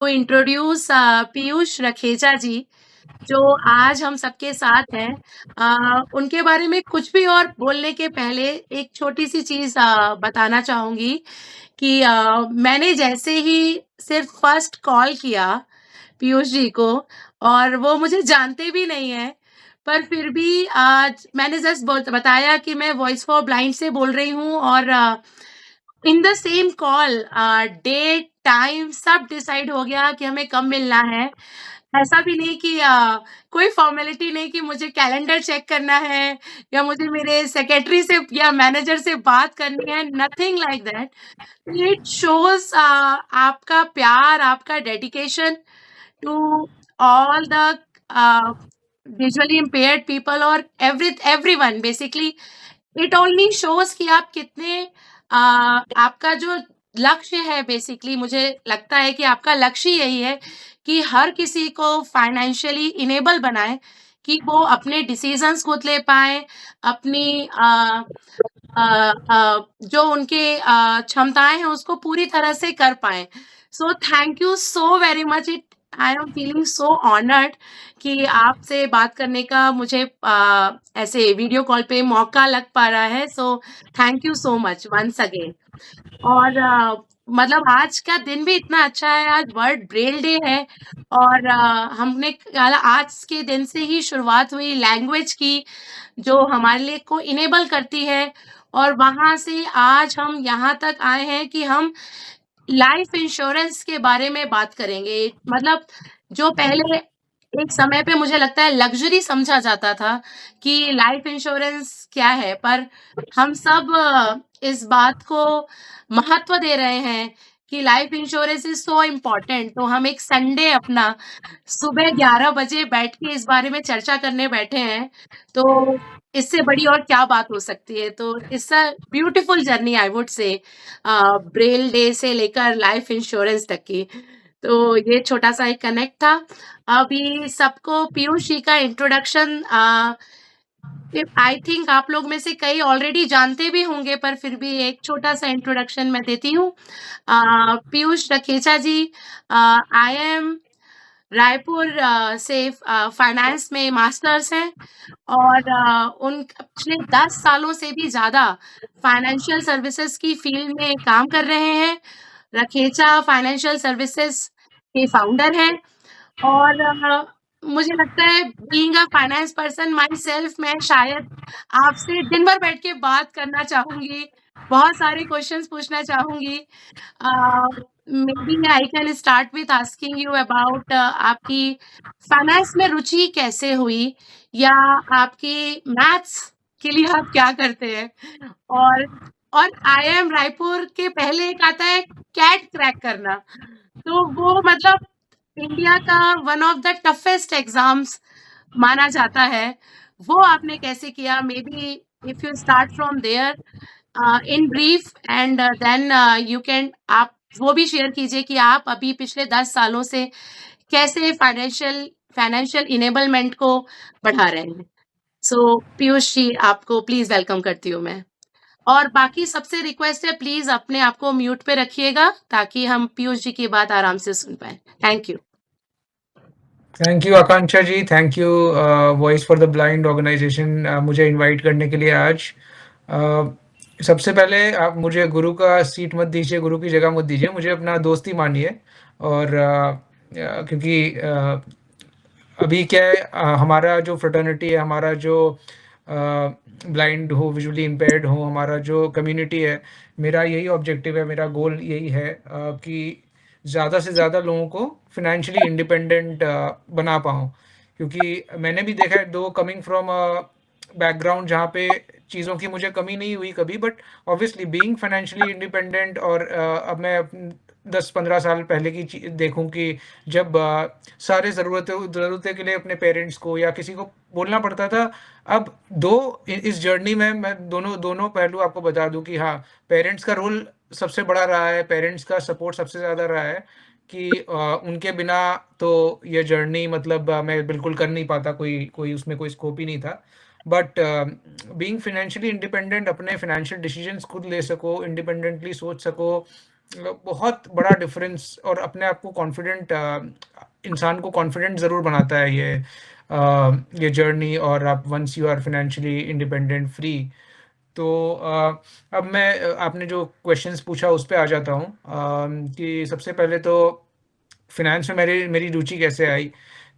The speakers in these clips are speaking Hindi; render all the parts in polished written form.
टू इंट्रोड्यूस पीयूष रखेजा जी, जो आज हम सबके साथ हैं। उनके बारे में कुछ भी और बोलने के पहले एक छोटी-सी चीज़ बताना चाहूँगी कि मैंने जैसे ही सिर्फ फर्स्ट कॉल किया पीयूष जी को, और वो मुझे जानते भी नहीं हैं, पर फिर भी आज मैंने जस्ट बताया कि मैं वॉइस फॉर ब्लाइंड से बोल रही हूँ, और in the same call date, time सब डिसाइड हो गया कि हमें कब मिलना है। ऐसा भी नहीं कि कोई फ़ॉर्मेलिटी नहीं कि मुझे कैलेंडर चेक करना है या मुझे मेरे सेक्रेटरी से या मैनेजर से बात करनी है, nothing like that. It shows आपका प्यार, आपका dedication to all the uh, visually impaired people और everyone basically. It only shows कि आप कितने आपका जो लक्ष्य है, बेसिकली मुझे लगता है कि आपका लक्ष्य यही है कि हर किसी को फाइनेंशियली इनेबल बनाएँ, कि वो अपने डिसीज़न्स खुद ले पाएँ, अपनी अ जो उनके क्षमताएँ हैं उसको पूरी तरह से कर पाएँ। सो thank you so very much. It I am feeling so honoured कि आपसे बात करने का मुझे ऐसे वीडियो कॉल पे मौका लग पा रहा है। So thank you so much once again. और मतलब आज का दिन भी इतना अच्छा है, आज वर्ल्ड ब्रेल डे है, और हमने आज के दिन से ही शुरुआत हुई लैंग्वेज की, जो हमारे लिए को इनेबल करती है, और वहाँ से आज हम यहाँ तक आए हैं कि हम लाइफ इंश्योरेंस के बारे में बात करेंगे। मतलब जो पहले एक समय पे मुझे लगता है लग्ज़री समझा जाता था कि लाइफ इंश्योरेंस क्या है, पर हम सब इस बात को महत्व दे रहे हैं कि life insurance is so important. तो हम एक संडे अपना सुबह 11 बजे बैठ के इस बारे में चर्चा करने बैठे हैं, तो इससे बड़ी और क्या बात हो सकती है। तो it's a beautiful journey I would say, Braille day से लेकर लाइफ इंश्योरेंस तक की। तो ये छोटा-सा एक कनेक्ट था। अभी सबको पीयूष जी का इंट्रोडक्शन आई थिंक आप लोग में से कई ऑलरेडी जानते भी होंगे, पर फिर भी एक छोटा-सा इंट्रोडक्शन मैं देती हूँ। पीयूष रखेचा जी आई एम रायपुर से फाइनेंस में मास्टर्स हैं, और उन पिछले 10 सालों से भी ज़्यादा फाइनेंशियल सर्विसेज़ की फ़ील्ड में काम कर रहे हैं। रखेचा फाइनेंशियल सर्विसेज़ के फाउंडर हैं, और मुझे लगता है being a finance person my self, मैं शायद आपसे दिन भर बैठ के बात करना चाहूँगी, बहुत सारे क्वेश्चंस पूछना चाहूँगी। Maybe I can start with asking you about आपकी फाइनेंस में रुचि कैसे हुई, या आपकी मैथ्स के लिए आप क्या करते हैं? और IIM रायपुर के पहले एक आता है कैट क्रैक करना, तो वो मतलब इंडिया का one of the toughest exams माना जाता है। वो आपने कैसे किया? Maybe if you start from there in brief, and then you can आप वो भी शेयर कीजिए कि आप अभी पिछले 10 सालों से कैसे फाइनेंशियल इनेबलमेंट को बढ़ा रहे हैं। सो पीयूष जी, आपको प्लीज वेलकम करती हूँ मैं। और बाकी सबसे रिक्वेस्ट है, प्लीज अपने आप को म्यूट पे रखिएगा ताकि हम पीयूष जी की बात आराम से सुन पाए। Thank you. Thank you Akanksha ji, thank you Voice for the Blind organisation मुझे इनवाइट करने के लिए आज। सबसे पहले आप मुझे गुरु का सीट मत दीजिए, गुरु की जगह मत दीजिए, मुझे अपना दोस्ती मानिए। और क्योंकि अभी क्या है, हमारा जो फ्रेटर्निटी है, हमारा जो ब्लाइंड हो, विजुअली इम्पेयर्ड हो, हमारा जो कम्युनिटी है, मेरा यही ऑब्जेक्टिव है, मेरा गोल यही है कि ज़्यादा से ज़्यादा लोगों को फिनेंशियली इंडिपेंडेंट बना पाऊँ। क्योंकि मैंने भी देखा है, दो कमिंग फ्रॉम अ बैकग्राउंड जहाँ पे चीज़ों की मुझे कमी नहीं हुई कभी, but obviously being financially independent, और अब मैं 10-15 साल पहले की देखूं कि जब सारे ज़रूरतें के लिए अपने पेरेंट्स को या किसी को बोलना पड़ता था। अब इस जर्नी में मैं दोनों दोनों पहलू आपको बता दूं कि हाँ, पेरेंट्स का रोल सबसे बड़ा रहा है, पेरेंट्स का सपोर्ट सबसे ज़्यादा रहा है कि उनके बिना तो ये जर्नी मतलब मैं बिल्कुल कर नहीं पाता, कोई कोई उसमें कोई स्कोप ही नहीं था। बट बीइंग फाइनेंशियली इंडिपेंडेंट, अपने फाइनेंशियल डिसीजंस खुद ले सको, इंडिपेंडेंटली सोच सको, बहुत बड़ा डिफरेंस और अपने आप को कॉन्फिडेंट इंसान को कॉन्फिडेंट ज़रूर बनाता है ये जर्नी और आप once you are financially independent free. तो अब मैं आपने जो क्वेश्चंस पूछा उस पे आ जाता हूँ कि सबसे पहले तो फ़ाइनेंस में मेरी मेरी रुचि कैसे आई?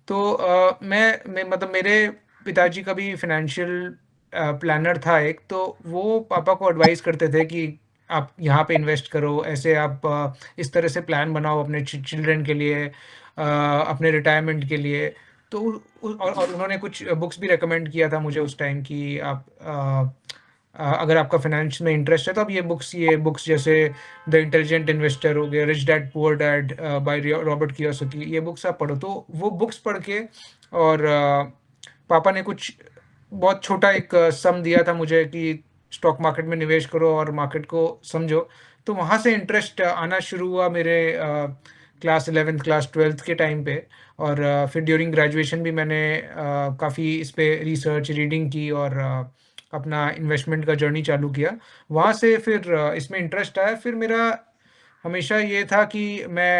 तो मैं मतलब मेरे पिताजी का भी फ़ाइनेंशियल प्लानर था एक, तो वो पापा को एडवाइस करते थे कि आप यहाँ पे इन्वेस्ट करो, ऐसे आप इस तरह से प्लान बनाओ अपने चिल्ड्रन के लिए अपने रिटायरमेंट के लिए। तो और उन्होंने कुछ बुक्स भी रिकमेंड किया था मुझे उस टाइम कि आप अगर आपका फ़ाइनेंस में इंटरेस्ट है तो आप ये बुक्स जैसे द इंटेलिजेंट इन्वेस्टर हो गया, rich dad poor dad by Robert Kiyosaki, ये बुक्स आप पढ़ो। तो वो बुक्स पढ़ के और पापा ने कुछ बहुत छोटा एक सम दिया था मुझे कि स्टॉक मार्केट में निवेश करो और मार्केट को समझो। तो वहाँ से इंटरेस्ट आना शुरू हुआ मेरे क्लास 11th क्लास 12th के टाइम पे। और फिर ड्यूरिंग ग्रेजुएशन भी मैंने काफ़ी इस पे रिसर्च रीडिंग की और अपना इन्वेस्टमेंट का जर्नी चालू किया। वहाँ से फिर इसमें इंटरेस्ट आया। फिर मेरा हमेशा ये था कि मैं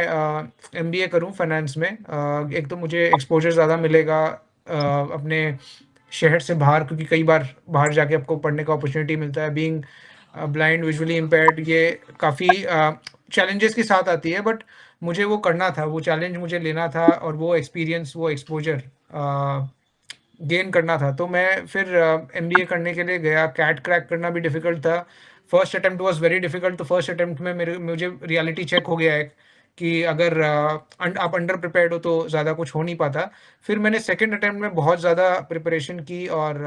एमबीए करूँ फाइनेंस में। एक तो मुझे एक्सपोज़र ज़्यादा मिलेगा अपने शहर से बाहर, क्योंकि कई बार बाहर जाके आपको पढ़ने का अपॉर्च्युनिटी मिलता है। बीइंग ब्लाइंड, विजुअली इम्पेयर्ड, ये काफ़ी चैलेंजेस के साथ आती है, बट मुझे वो करना था, वो चैलेंज मुझे लेना था और वो एक्सपीरियंस, वो एक्सपोज़र गेन करना था। तो मैं फिर एमबीए करने के लिए गया। कैट क्रैक करना भी डिफ़िकल्ट था। First attempt was very difficult. तो फर्स्ट अटेम्प्ट में मेरे मुझे रियलिटी चेक हो गया एक कि अगर आप अंडर प्रिपेयर्ड हो तो ज़्यादा कुछ हो नहीं पाता। फिर मैंने सेकंड अटेम्प्ट में बहुत ज़्यादा प्रिपरेशन की और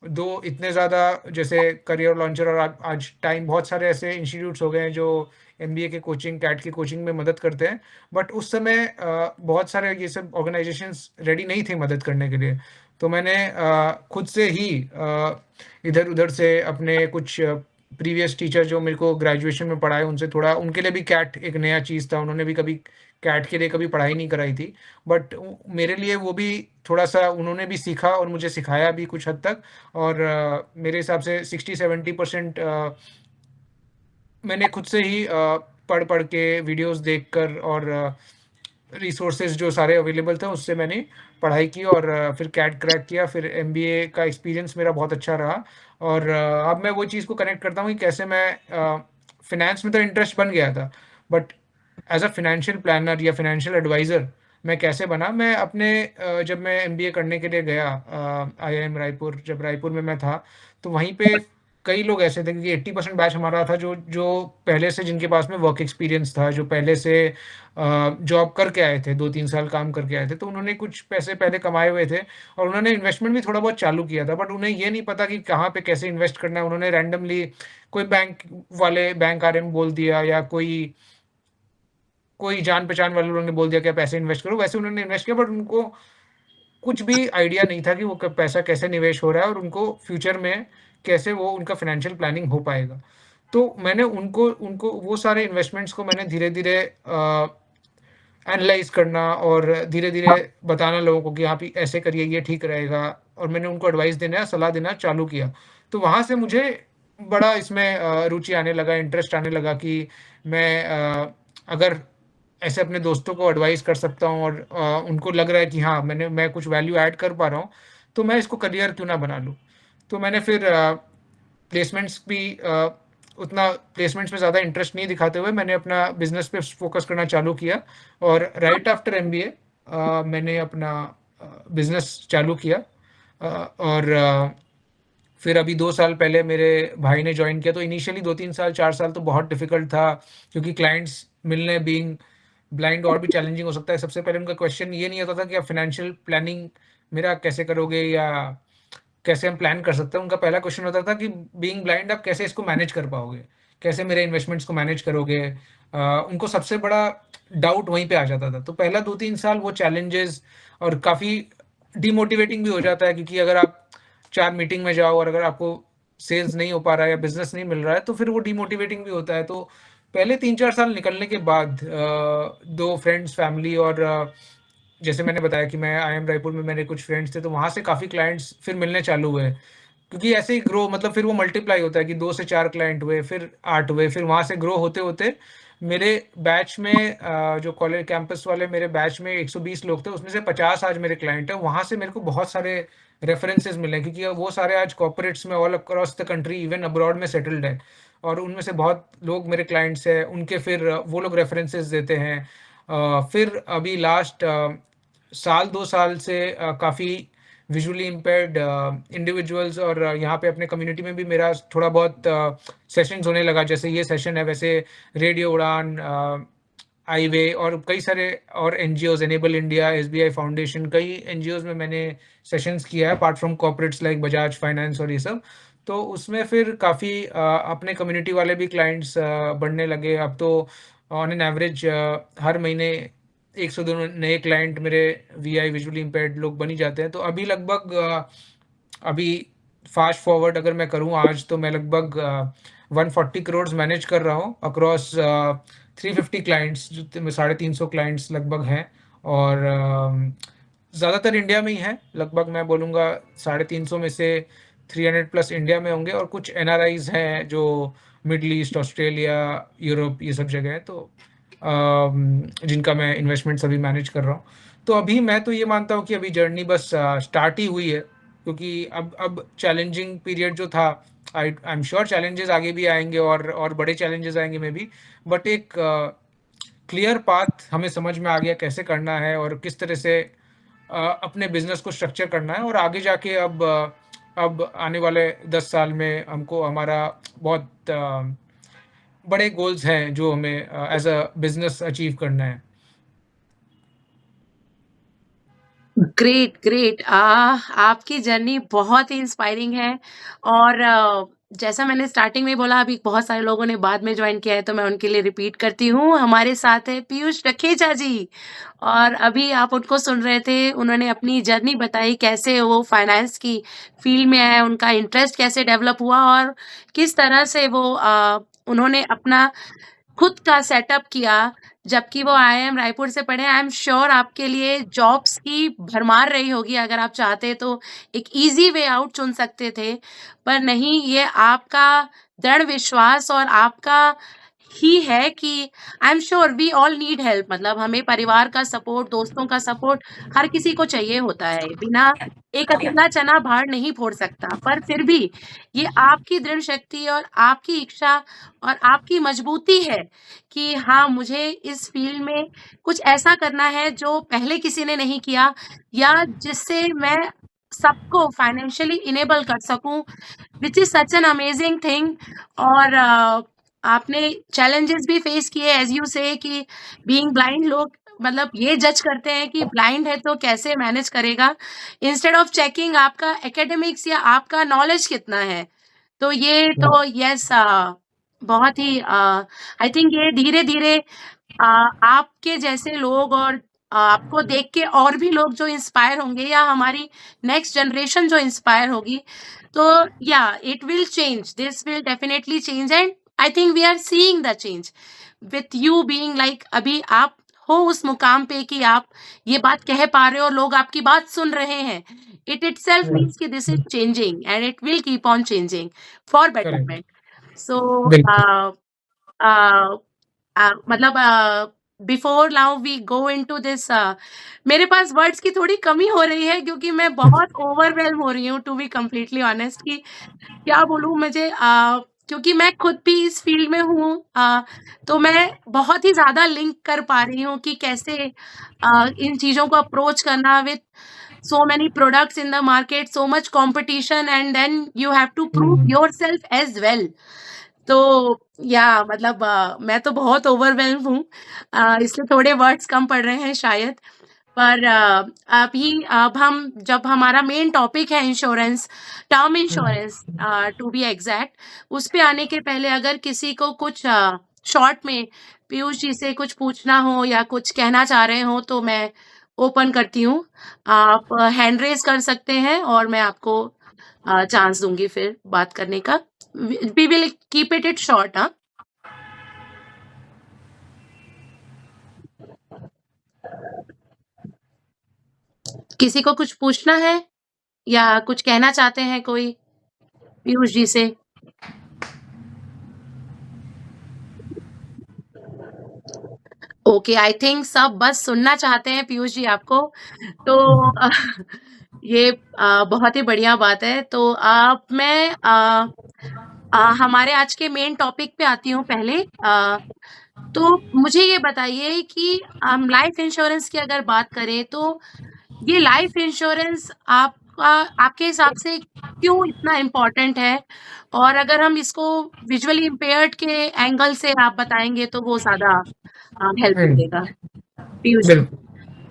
दो इतने ज़्यादा जैसे करियर लॉन्चर और आज टाइम बहुत सारे ऐसे इंस्टीट्यूट्स हो गए हैं जो एमबीए के कोचिंग, कैट की कोचिंग में मदद करते हैं। बट उस समय बहुत सारे ये सब ऑर्गेनाइज़ेशंस रेडी नहीं थे मदद करने के लिए। तो मैंने खुद से ही इधर-उधर से अपने कुछ प्रीवियस टीचर जो मेरे को ग्रेजुएशन में पढ़ाए उनसे थोड़ा, उनके लिए भी कैट एक नया चीज़ था, उन्होंने भी कभी कैट के लिए कभी पढ़ाई नहीं कराई थी। बट मेरे लिए वो भी थोड़ा-सा उन्होंने भी सीखा और मुझे सिखाया भी कुछ हद तक। और मेरे हिसाब से 60-70% मैंने खुद से ही पढ़-पढ़ के, वीडियोज़ देखकर और रिसोर्सेज़ जो सारे अवेलेबल थे उससे मैंने पढ़ाई की और फिर कैट क्रैक किया। फिर एमबीए का एक्सपीरियंस मेरा बहुत अच्छा रहा। और अब मैं वो चीज़ को कनेक्ट करता हूँ कि कैसे मैं फ़ाइनेंस में तो इंटरेस्ट बन गया था, but as a financial planner या फ़ाइनेंशियल एडवाइज़र मैं कैसे बना? मैं अपने जब मैं एमबीए करने के लिए गया आईआईएम रायपुर, जब रायपुर में मैं था, तो वहीं पे कई लोग ऐसे थे, क्योंकि 80% बैच हमारा था जो जो पहले से, जिनके पास में वर्क एक्सपीरियंस था, जो पहले से जॉब करके आए थे, 2-3 साल काम करके आए थे, तो उन्होंने कुछ पैसे पहले कमाए हुए थे और उन्होंने इन्वेस्टमेंट भी थोड़ा बहुत चालू किया था, बट उन्हें ये नहीं पता कि कहाँ पे कैसे इन्वेस्ट करना है। उन्होंने रैंडमली कोई बैंक आरएम बोल दिया या कोई कोई जान-पहचान वाले लोगों ने बोल दिया कि आप ऐसे इन्वेस्ट करो, वैसे उन्होंने इन्वेस्ट किया, बट उनको कुछ भी आइडिया नहीं था कि वो पैसा कैसे निवेश हो रहा है और उनको फ्यूचर में कैसे वो उनका फाइनेंशियल प्लानिंग हो पाएगा। तो मैंने उनको उनको वो सारे इन्वेस्टमेंट्स को मैंने धीरे-धीरे एनालाइज़ करना और धीरे-धीरे बताना लोगों को कि आप ऐसे करिए, ये ठीक रहेगा। और मैंने उनको एडवाइस देना, सलाह देना चालू किया। तो वहाँ से मुझे बड़ा इसमें रुचि आने लगा, इंटरेस्ट आने लगा कि मैं अगर ऐसे अपने दोस्तों को एडवाइस कर सकता हूँ और उनको लग रहा है कि हाँ, मैं कुछ वैल्यू ऐड कर पा रहा हूँ, तो मैं इसको करियर क्यों ना बना लूँ। तो मैंने फिर प्लेसमेंट्स भी उतना प्लेसमेंट्स में ज़्यादा इंटरेस्ट नहीं दिखाते हुए मैंने अपना बिज़नेस पे फ़ोकस करना चालू किया। और राइट आफ्टर एमबीए मैंने अपना बिज़नेस चालू किया। और फिर अभी 2 साल पहले मेरे भाई ने जॉइन किया। तो इनिशियली 2-3 साल, 4 साल तो बहुत डिफ़िकल्ट था, क्योंकि क्लाइंट्स मिलने, बीइंग ब्लाइंड, और भी चैलेंजिंग हो सकता है। सबसे पहले उनका क्वेश्चन ये नहीं होता था कि आप फाइनेंशियल प्लानिंग मेरा कैसे करोगे या कैसे हम प्लान कर सकते हैं। उनका पहला क्वेश्चन होता था कि बीइंग ब्लाइंड आप कैसे इसको मैनेज कर पाओगे? कैसे मेरे इन्वेस्टमेंट्स को मैनेज करोगे? उनको सबसे बड़ा डाउट वहीं पे आ जाता था। तो पहला 2-3 साल वो चैलेंजेस और काफ़ी डिमोटिवेटिंग भी हो जाता है, क्योंकि अगर आप 4 मीटिंग में जाओ और अगर आपको सेल्स नहीं हो पा रहा है या बिज़नेस नहीं मिल रहा है, तो फिर वो डिमोटिवेटिंग भी होता है। तो पहले 3-4 साल निकलने के बाद 2 फ्रेंड्स, फैमिली और जैसे मैंने बताया कि मैं आईआईएम रायपुर में मेरे कुछ फ्रेंड्स थे, तो वहाँ से काफ़ी क्लाइंट्स फिर मिलने चालू हुए। क्योंकि ऐसे ही ग्रो, मतलब फिर वो मल्टीप्लाई होता है कि 2 से 4 क्लाइंट हुए, फिर 8 हुए, फिर वहाँ से ग्रो होते-होते मेरे बैच में जो कॉलेज कैंपस वाले मेरे बैच में 120 लोग थे, उसमें से 50 आज मेरे क्लाइंट हैं। वहाँ से मेरे को बहुत सारे रेफरेंसेस मिले हैं क्योंकि वो सारे आज कॉर्पोरेट्स में all across the country even abroad में सेटल्ड हैं और उनमें से बहुत लोग मेरे क्लाइंट्स हैं। उनके फिर वो लोग रेफरेंसेस देते हैं। फिर अभी लास्ट साल 2 साल से काफ़ी विजुअली इम्पेयर्ड इंडिविजुअल्स और यहाँ पे अपने कम्युनिटी में भी मेरा थोड़ा बहुत सेशंस होने लगा। जैसे ये सेशन है, वैसे रेडियो उड़ान, आई वे और कई सारे और NGOs, enable India, SBI foundation, कई एनजीओज़ में मैंने सेशंस किया है apart from corporates like Bajaj finance और ये सब। तो उसमें फिर काफ़ी अपने कम्युनिटी वाले भी क्लाइंट्स बढ़ने लगे। अब तो ऑन एन एवरेज हर महीने 1 से 2 नए क्लाइंट मेरे वीआई विजुअली इम्पेयर्ड लोग बन ही जाते हैं। तो अभी लगभग अभी फास्ट फॉरवर्ड अगर मैं करूँ आज तो मैं लगभग 140 करोड़ मैनेज कर रहा हूँ अक्रॉस 350 क्लाइंट्स, जो 350 क्लाइंट्स लगभग हैं। और ज़्यादातर इंडिया में ही है। लगभग मैं बोलूँगा 350 में से 300 प्लस इंडिया में होंगे और कुछ एनआरआईज हैं जो मिडल ईस्ट, ऑस्ट्रेलिया, यूरोप ये सब जगह है। तो जिनका मैं इन्वेस्टमेंट्स अभी मैनेज कर रहा हूँ। तो अभी मैं तो ये मानता हूँ कि अभी जर्नी बस स्टार्ट ही हुई है क्योंकि अब चैलेंजिंग पीरियड जो था, आई एम श्योर चैलेंजेस आगे भी आएंगे और बड़े चैलेंजेस आएंगे मे बी, बट एक क्लियर पाथ हमें समझ में आ गया कैसे करना है और किस तरह से अपने बिजनेस को स्ट्रक्चर करना है। और आगे जाके अब आने वाले 10 साल में हमको हमारा बहुत बड़े गोल्स हैं जो हमें एज अ बिजनेस अचीव करना है। Great, great. आपकी जर्नी बहुत ही इंस्पायरिंग है और जैसा मैंने स्टार्टिंग में बोला, अभी बहुत सारे लोगों ने बाद में जॉइन किया है, तो मैं उनके लिए रिपीट करती हूँ। हमारे साथ है पीयूष रखेजा जी और अभी आप उनको सुन रहे थे। उन्होंने अपनी जर्नी बताई, कैसे वो फाइनेंस की फील्ड में आए, उनका इंटरेस्ट कैसे डेवलप हुआ और किस तरह से वो उन्होंने अपना खुद का सेटअप किया, जबकि वो आईआईएम रायपुर से पढ़े। आई एम श्योर आपके लिए जॉब्स की भरमार रही होगी, अगर आप चाहते तो एक ईज़ी वे आउट चुन सकते थे, पर नहीं, ये आपका दृढ़ विश्वास और आपका ही है कि I am sure we all need help. मतलब हमें परिवार का सपोर्ट, दोस्तों का सपोर्ट हर किसी को चाहिए होता है। बिना एक अकेला चना भार नहीं फोड़ सकता, पर फिर भी ये आपकी दृढ़ शक्ति और आपकी इच्छा और आपकी मजबूती है कि हाँ, मुझे इस फील्ड में कुछ ऐसा करना है जो पहले किसी ने नहीं किया या जिससे मैं सबको फाइनेंशियली इनेबल कर सकूं, which is such an amazing thing. और आपने चैलेंजेस भी फेस किए, एज यू से कि बीइंग ब्लाइंड, लोग मतलब ये जज करते हैं कि ब्लाइंड है तो कैसे मैनेज करेगा, इंस्टेड ऑफ चेकिंग आपका एकेडमिक्स या आपका नॉलेज कितना है। तो ये तो यस, बहुत ही आई थिंक ये धीरे धीरे आपके जैसे लोग और आपको देख के और भी लोग जो इंस्पायर होंगे या हमारी नेक्स्ट जनरेशन जो इंस्पायर होगी, तो या it will change, this will definitely change and I think we are seeing the change with you being like, अभी आप हो उस मुकाम पे कि आप ये बात कह पा रहे हो और लोग आपकी बात सुन रहे हैं। इट इटसेल्फ मीन्स कि this is changing and it will keep on changing for correct. Betterment. So बिल्कुल। मतलब before now we go into this, मेरे पास वर्ड्स की थोड़ी कमी हो रही है क्योंकि मैं बहुत ओवरवेल्म हो रही हूँ, टू बी कंप्लीटली ऑनेस्ट, कि क्या बोलूँ मुझे, क्योंकि मैं खुद भी इस फील्ड में हूँ, तो मैं बहुत ही ज़्यादा लिंक कर पा रही हूँ कि कैसे इन चीज़ों को अप्रोच करना with so many products in the market, so much competition, and then you have to prove yourself as well. तो या मतलब मैं तो बहुत ओवरवेल्म हूँ, इसलिए थोड़े वर्ड्स कम पड़ रहे हैं शायद। पर अभी अब हम, जब हमारा मेन टॉपिक है insurance, term insurance to be exact, उस पे आने के पहले अगर किसी को कुछ शॉर्ट में पीयूष जी से कुछ पूछना हो या कुछ कहना चाह रहे हो तो मैं ओपन करती हूँ। आप हैंड रेज कर सकते हैं और मैं आपको चांस दूंगी फिर बात करने का। We will keep it short. हाँ, किसी को कुछ पूछना है या कुछ कहना चाहते हैं कोई पीयूष जी से? ओके, आई थिंक सब बस सुनना चाहते हैं पीयूष जी आपको। तो अ, ये बहुत ही बढ़िया बात है। तो मैं हमारे आज के मेन टॉपिक पे आती हूँ पहले। तो मुझे ये बताइए कि लाइफ इंश्योरेंस की अगर बात करें तो ये लाइफ इंश्योरेंस आपका आपके हिसाब से क्यों इतना इम्पोर्टेंट है? और अगर हम इसको विजुअली इम्पेयर्ड के एंगल से आप बताएँगे तो वो ज़्यादा हेल्प हुँ, मिलेगा। पीयूष जी। बिल्कुल।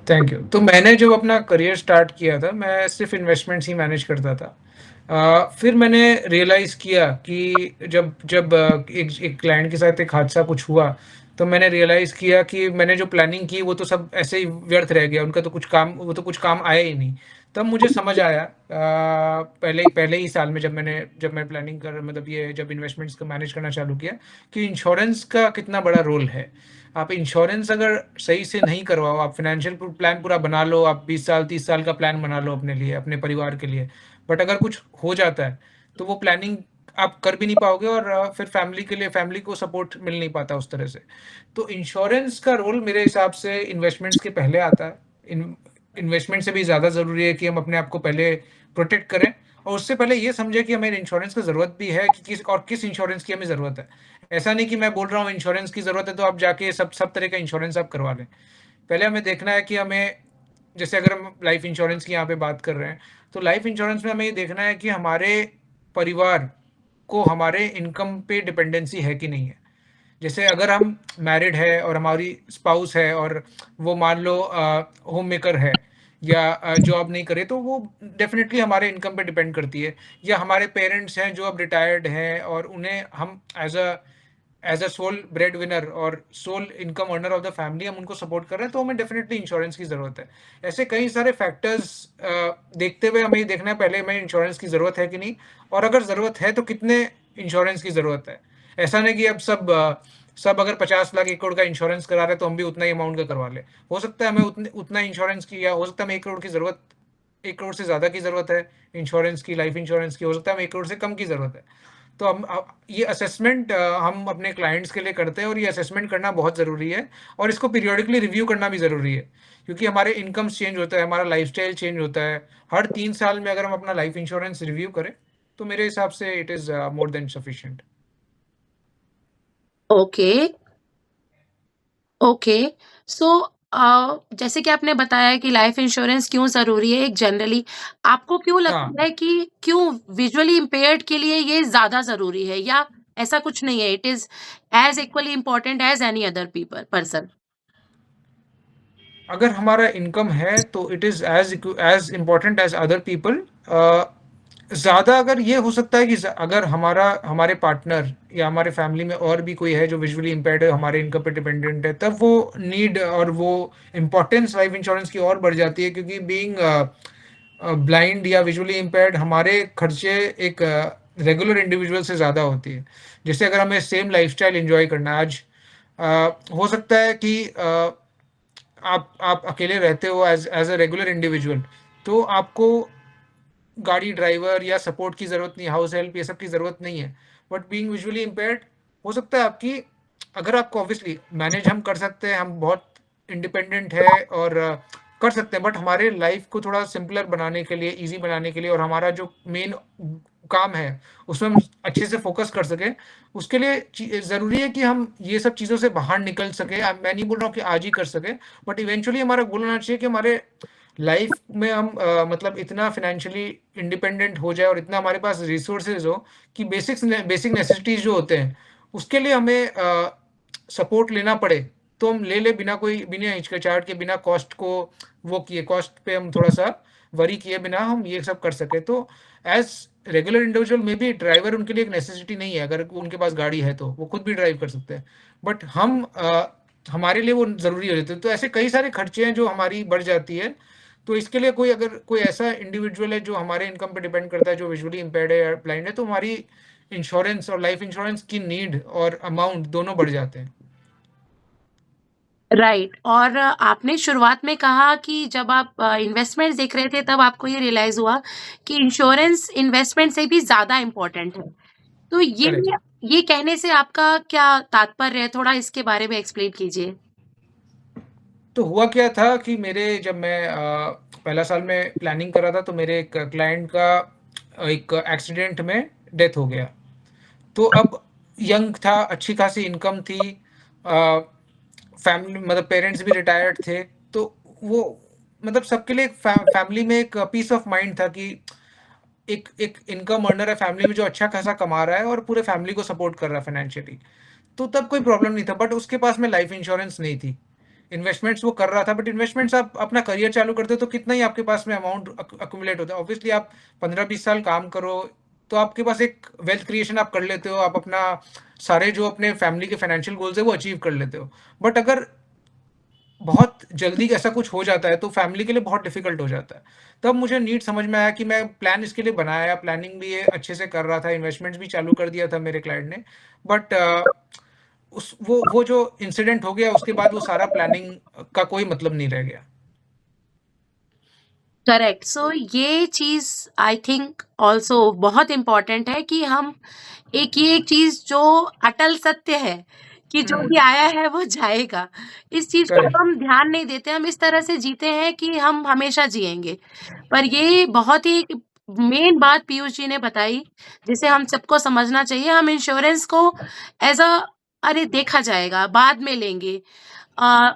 Thank you. तो मैंने जब अपना करियर स्टार्ट किया था, मैं सिर्फ़ इन्वेस्टमेंट्स ही मैनेज करता था। फिर मैंने रियलाइज़ किया कि जब जब एक एक क्लाइंट के साथ एक हादसा कुछ हुआ, तो मैंने रियलाइज़ किया कि मैंने जो प्लानिंग की वो तो सब ऐसे ही व्यर्थ रह गया, उनका तो कुछ काम वो तो कुछ काम आया ही नहीं। तब मुझे समझ आया पहले ही साल में जब मैं प्लानिंग कर मतलब ये जब इन्वेस्टमेंट्स को मैनेज करना चालू किया, कि इंश्योरेंस का कितना बड़ा रोल है। आप इंश्योरेंस अगर सही से नहीं करवाओ, आप फाइनेंशियल प्लान पूरा बना लो, आप 20 साल 30 साल का प्लान बना लो अपने लिए, अपने परिवार के लिए, बट अगर कुछ हो जाता है तो वो प्लानिंग आप कर भी नहीं पाओगे और फिर फैमिली को सपोर्ट मिल नहीं पाता उस तरह से। तो इंश्योरेंस का रोल मेरे हिसाब से इन्वेस्टमेंट्स के पहले आता है। इन्वेस्टमेंट से भी ज़्यादा ज़रूरी है कि हम अपने आप को पहले प्रोटेक्ट करें और उससे पहले ये समझें कि हमें इंश्योरेंस की ज़रूरत भी है कि किस इंश्योरेंस की हमें ज़रूरत है। ऐसा नहीं कि मैं बोल रहा हूँ इंश्योरेंस की ज़रूरत है तो आप जाके सब सब तरह का इंश्योरेंस आप करवा लें। पहले हमें देखना है कि हमें जैसे अगर हम लाइफ इंश्योरेंस की यहाँ पे बात कर रहे हैं, तो लाइफ इंश्योरेंस में हमें ये देखना है कि हमारे परिवार को हमारे इनकम पे डिपेंडेंसी है कि नहीं है। जैसे अगर हम मैरिड है और हमारी स्पाउस है और वो मान लो होम मेकर है या जॉब नहीं करे तो वो डेफिनेटली हमारे इनकम पे डिपेंड करती है। या हमारे पेरेंट्स हैं जो अब रिटायर्ड हैं और उन्हें हम as a sole breadwinner और sole income earner of the family हम उनको सपोर्ट कर रहे हैं तो हमें डेफिनेटली इंश्योरेंस की ज़रूरत है। ऐसे कई सारे फैक्टर्स देखते हुए हमें ये देखना है पहले हमें इंश्योरेंस की ज़रूरत है कि नहीं और अगर ज़रूरत है तो कितने इंश्योरेंस की ज़रूरत है। ऐसा नहीं कि अब सब अगर 50 लाख 1 करोड़ का इंश्योरेंस करा रहे हैं तो हम भी उतना ही अमाउंट का करवा लें। हो सकता है हमें उतना इंश्योरेंस की या हो सकता है हमें 1 करोड़ की ज़रूरत 1 करोड़ से ज़्यादा की ज़रूरत है इंश्योरेंस की, लाइफ इंश्योरेंस की, हो सकता है हमें 1 करोड़ से कम की ज़रूरत है। तो हम ये असेसमेंट हम अपने क्लाइंट्स के लिए करते हैं और ये असेसमेंट करना बहुत ज़रूरी है और इसको पीरियोडिकली रिव्यू करना भी ज़रूरी है। क्योंकि हमारे इनकम्स चेंज होता है, हमारा लाइफ़स्टाइल चेंज होता है। हर 3 साल में अगर हम अपना लाइफ इंश्योरेंस रिव्यू करें, तो मेरे हिसाब से it is more than sufficient. Okay, okay. So जैसे कि आपने बताया कि लाइफ इंश्योरेंस क्यों ज़रूरी है एक जनरली, आपको क्यों हाँ, लगता है कि क्यों विजुअली इम्पेयर्ड के लिए ये ज़्यादा ज़रूरी है या ऐसा कुछ नहीं है, it is as equally important as any other person? अगर हमारा इनकम है तो it is as important as other people. ज़्यादा अगर ये हो सकता है कि अगर हमारे पार्टनर या हमारे फैमिली में और भी कोई है जो विजुअली इम्पेयर्ड है, हमारे इनकम पे डिपेंडेंट है, तब वो नीड और वो इम्पोर्टेंस लाइफ इंश्योरेंस की और बढ़ जाती है क्योंकि बीइंग ब्लाइंड या विजुअली इम्पेयर्ड हमारे खर्चे एक रेगुलर इंडिविजुअल से ज़्यादा होती है। जैसे अगर हमें सेम लाइफ़स्टाइल एन्जॉय करना है आज हो सकता है कि आप अकेले रहते हो एज़ अ रेगुलर इंडिविजुअल, तो आपको गाड़ी ड्राइवर या सपोर्ट की ज़रूरत नहीं, हाउस हेल्प ये सब की ज़रूरत नहीं है। बट बीइंग विजुअली इम्पेयर्ड हो सकता है आपकी अगर आपको ऑब्वियसली मैनेज हम कर सकते हैं, हम बहुत इंडिपेंडेंट है और कर सकते हैं बट हमारे लाइफ को थोड़ा सिंपलर बनाने के लिए, ईज़ी बनाने के लिए और हमारा जो मेन काम है, उसमें हम अच्छे से फ़ोकस कर सकें, उसके लिए ज़रूरी है कि हम ये सब चीज़ों से बाहर निकल सकें। मैं नहीं बोल रहा हूँ कि आज ही कर सकें, बट इवेंचुअली हमारा गोल होना चाहिए कि हमारे लाइफ में हम मतलब इतना फाइनेंशियली इंडिपेंडेंट हो जाए और इतना हमारे पास रिसोर्सेज हो कि बेसिक नेसेसिटीज जो होते हैं उसके लिए हमें सपोर्ट लेना पड़े तो हम ले ले बिना हिचकिचाहट के बिना कॉस्ट पे हम थोड़ा सा वरी किए बिना हम ये सब कर सके तो एज रेगुलर इंडिविजुअल में भी ड्राइवर उनके लिए एक नेसेसिटी नहीं है अगर उनके पास गाड़ी है तो वो खुद भी ड्राइव कर सकते हैं बट हमारे लिए वो ज़रूरी हो जाते हैं तो ऐसे कई सारे खर्चे हैं जो हमारी बढ़ जाती है तो इसके लिए कोई ऐसा इंडिविजुअल है जो हमारे इनकम पे डिपेंड करता है जो विजुअली इम्पेयर्ड है या ब्लाइंड है तो हमारी इंश्योरेंस और लाइफ इंश्योरेंस की नीड और अमाउंट दोनों बढ़ जाते हैं। राइट। और आपने शुरुआत में कहा कि जब आप इन्वेस्टमेंट्स देख रहे थे तब आपको ये रियलाइज़ हुआ कि इंश्योरेंस इन्वेस्टमेंट से भी ज़्यादा इम्पोर्टेंट है। तो करेक्ट। ये कहने से आपका क्या तात्पर्य है? थोड़ा इसके बारे में एक्सप्लेन कीजिए। तो हुआ क्या था कि जब मैं पहला साल में प्लानिंग कर रहा था, तो मेरे एक क्लाइंट का एक एक्सीडेंट में डेथ हो गया। तो अब यंग था, अच्छी खासी इनकम थी, अ, फैमिली मतलब पेरेंट्स भी रिटायर्ड थे, तो वो मतलब सबके लिए फैमिली में एक पीस ऑफ माइंड था कि एक एक इनकम अर्नर है फैमिली में जो अच्छा खासा कमा रहा है और पूरे फैमिली को सपोर्ट कर रहा है फाइनेंशियली। तो तब कोई प्रॉब्लम नहीं था, बट उसके पास में लाइफ इंश्योरेंस नहीं थी। इन्वेस्टमेंट्स वो कर रहा था, बट इन्वेस्टमेंट्स आप अपना करियर चालू करते हो तो कितना ही आपके पास में अमाउंट अक्यूमुलेट होता है। ऑब्वियसली आप 15-20 साल काम करो तो आपके पास एक वेल्थ क्रिएशन आप कर लेते हो, आप अपना सारे जो अपने फैमिली के फाइनेंशियल गोल्स है वो अचीव कर लेते हो। बट अगर बहुत जल्दी ऐसा कुछ हो जाता है तो फैमिली के लिए बहुत डिफिकल्ट हो जाता है। तब मुझे नीड समझ में आया कि मैं प्लान इसके लिए बनाया, प्लानिंग भी ये अच्छे से कर रहा था, इन्वेस्टमेंट्स भी चालू कर दिया था मेरे क्लाइंट ने। बट उस वो जो इंसिडेंट हो गया उसके बाद वो सारा प्लानिंग का कोई मतलब नहीं रह गया। करेक्ट। सो ये चीज़ आई थिंक ऑल्सो बहुत इम्पोर्टेंट है कि हम ये एक चीज़ जो अटल सत्य है कि जो भी आया है वो जाएगा। इस चीज़ को करेक्ट। हम ध्यान नहीं देते, हम इस तरह से जीते हैं कि हम हमेशा जिएँगे। पर ये बहुत ही मेन बात पीयूष जी ने बताई, जिसे हम सबको समझना चाहिए। हम इंश्योरेंस को एज़ अ अरे देखा जाएगा, बाद में लेंगे,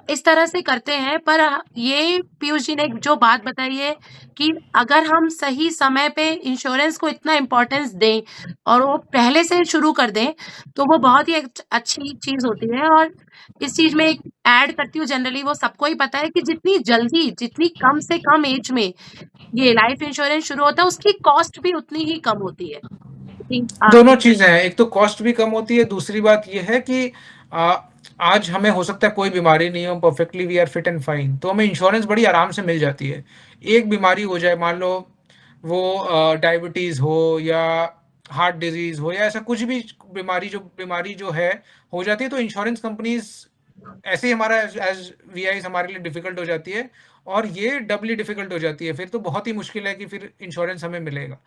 इस तरह से करते हैं। पर ये पीयूष जी ने जो बात बताई है कि अगर हम सही समय पे इंश्योरेंस को इतना इम्पोर्टेंस दें और वो पहले से शुरू कर दें, तो वो बहुत ही अच्छी चीज़ होती है। और इस चीज़ में एक ऐड करती हूँ, जनरली वो सबको ही पता है कि जितनी जल्दी, जितनी कम से कम एज में ये लाइफ इंश्योरेंस शुरू होता है, उसकी कॉस्ट भी उतनी ही कम होती है। आई थिंक दोनों चीजें हैं, एक तो कॉस्ट भी कम होती है, दूसरी बात ये है कि आ, आज हमें हो सकता है कोई बीमारी नहीं हो, perfectly we are fit and fine, तो हमें इंश्योरेंस बड़ी आराम से मिल जाती है। एक बीमारी हो जाए, मान लो वो डायबिटीज हो या हार्ट डिजीज हो या ऐसा कुछ भी बीमारी जो है हो जाती है, तो इंश्योरेंस कंपनीज ऐसे ही हमारा एज वी आई हमारे लिए डिफिकल्ट हो जाती है, और ये डबली डिफिकल्ट हो जाती है। फिर तो बहुत ही मुश्किल है कि फिर इंश्योरेंस हमें मिलेगा।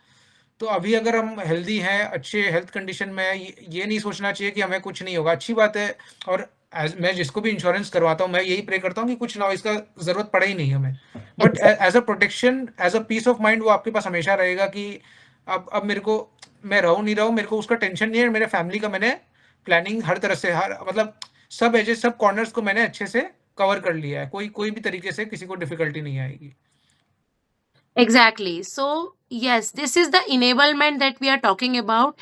तो अभी अगर हम हेल्दी हैं, अच्छे हेल्थ कंडीशन में हैं, ये नहीं सोचना चाहिए कि हमें कुछ नहीं होगा, अच्छी बात है। और मैं जिसको भी इंश्योरेंस करवाता हूँ, मैं यही प्रे करता हूँ कि कुछ ना हो, इसका ज़रूरत पड़े ही नहीं हमें। But as a protection, as a peace of mind वो आपके पास हमेशा रहेगा कि अब मेरे को, मैं रहूँ नहीं रहूँ, मेरे को उसका टेंशन नहीं है। मेरे फैमिली का मैंने प्लानिंग हर तरह से, हर मतलब सब एजेस, सब कॉर्नर्स को मैंने अच्छे से कवर कर लिया है। कोई भी तरीके से किसी को डिफिकल्टी नहीं आएगी। Exactly. So yes, this is the enablement that we are talking about,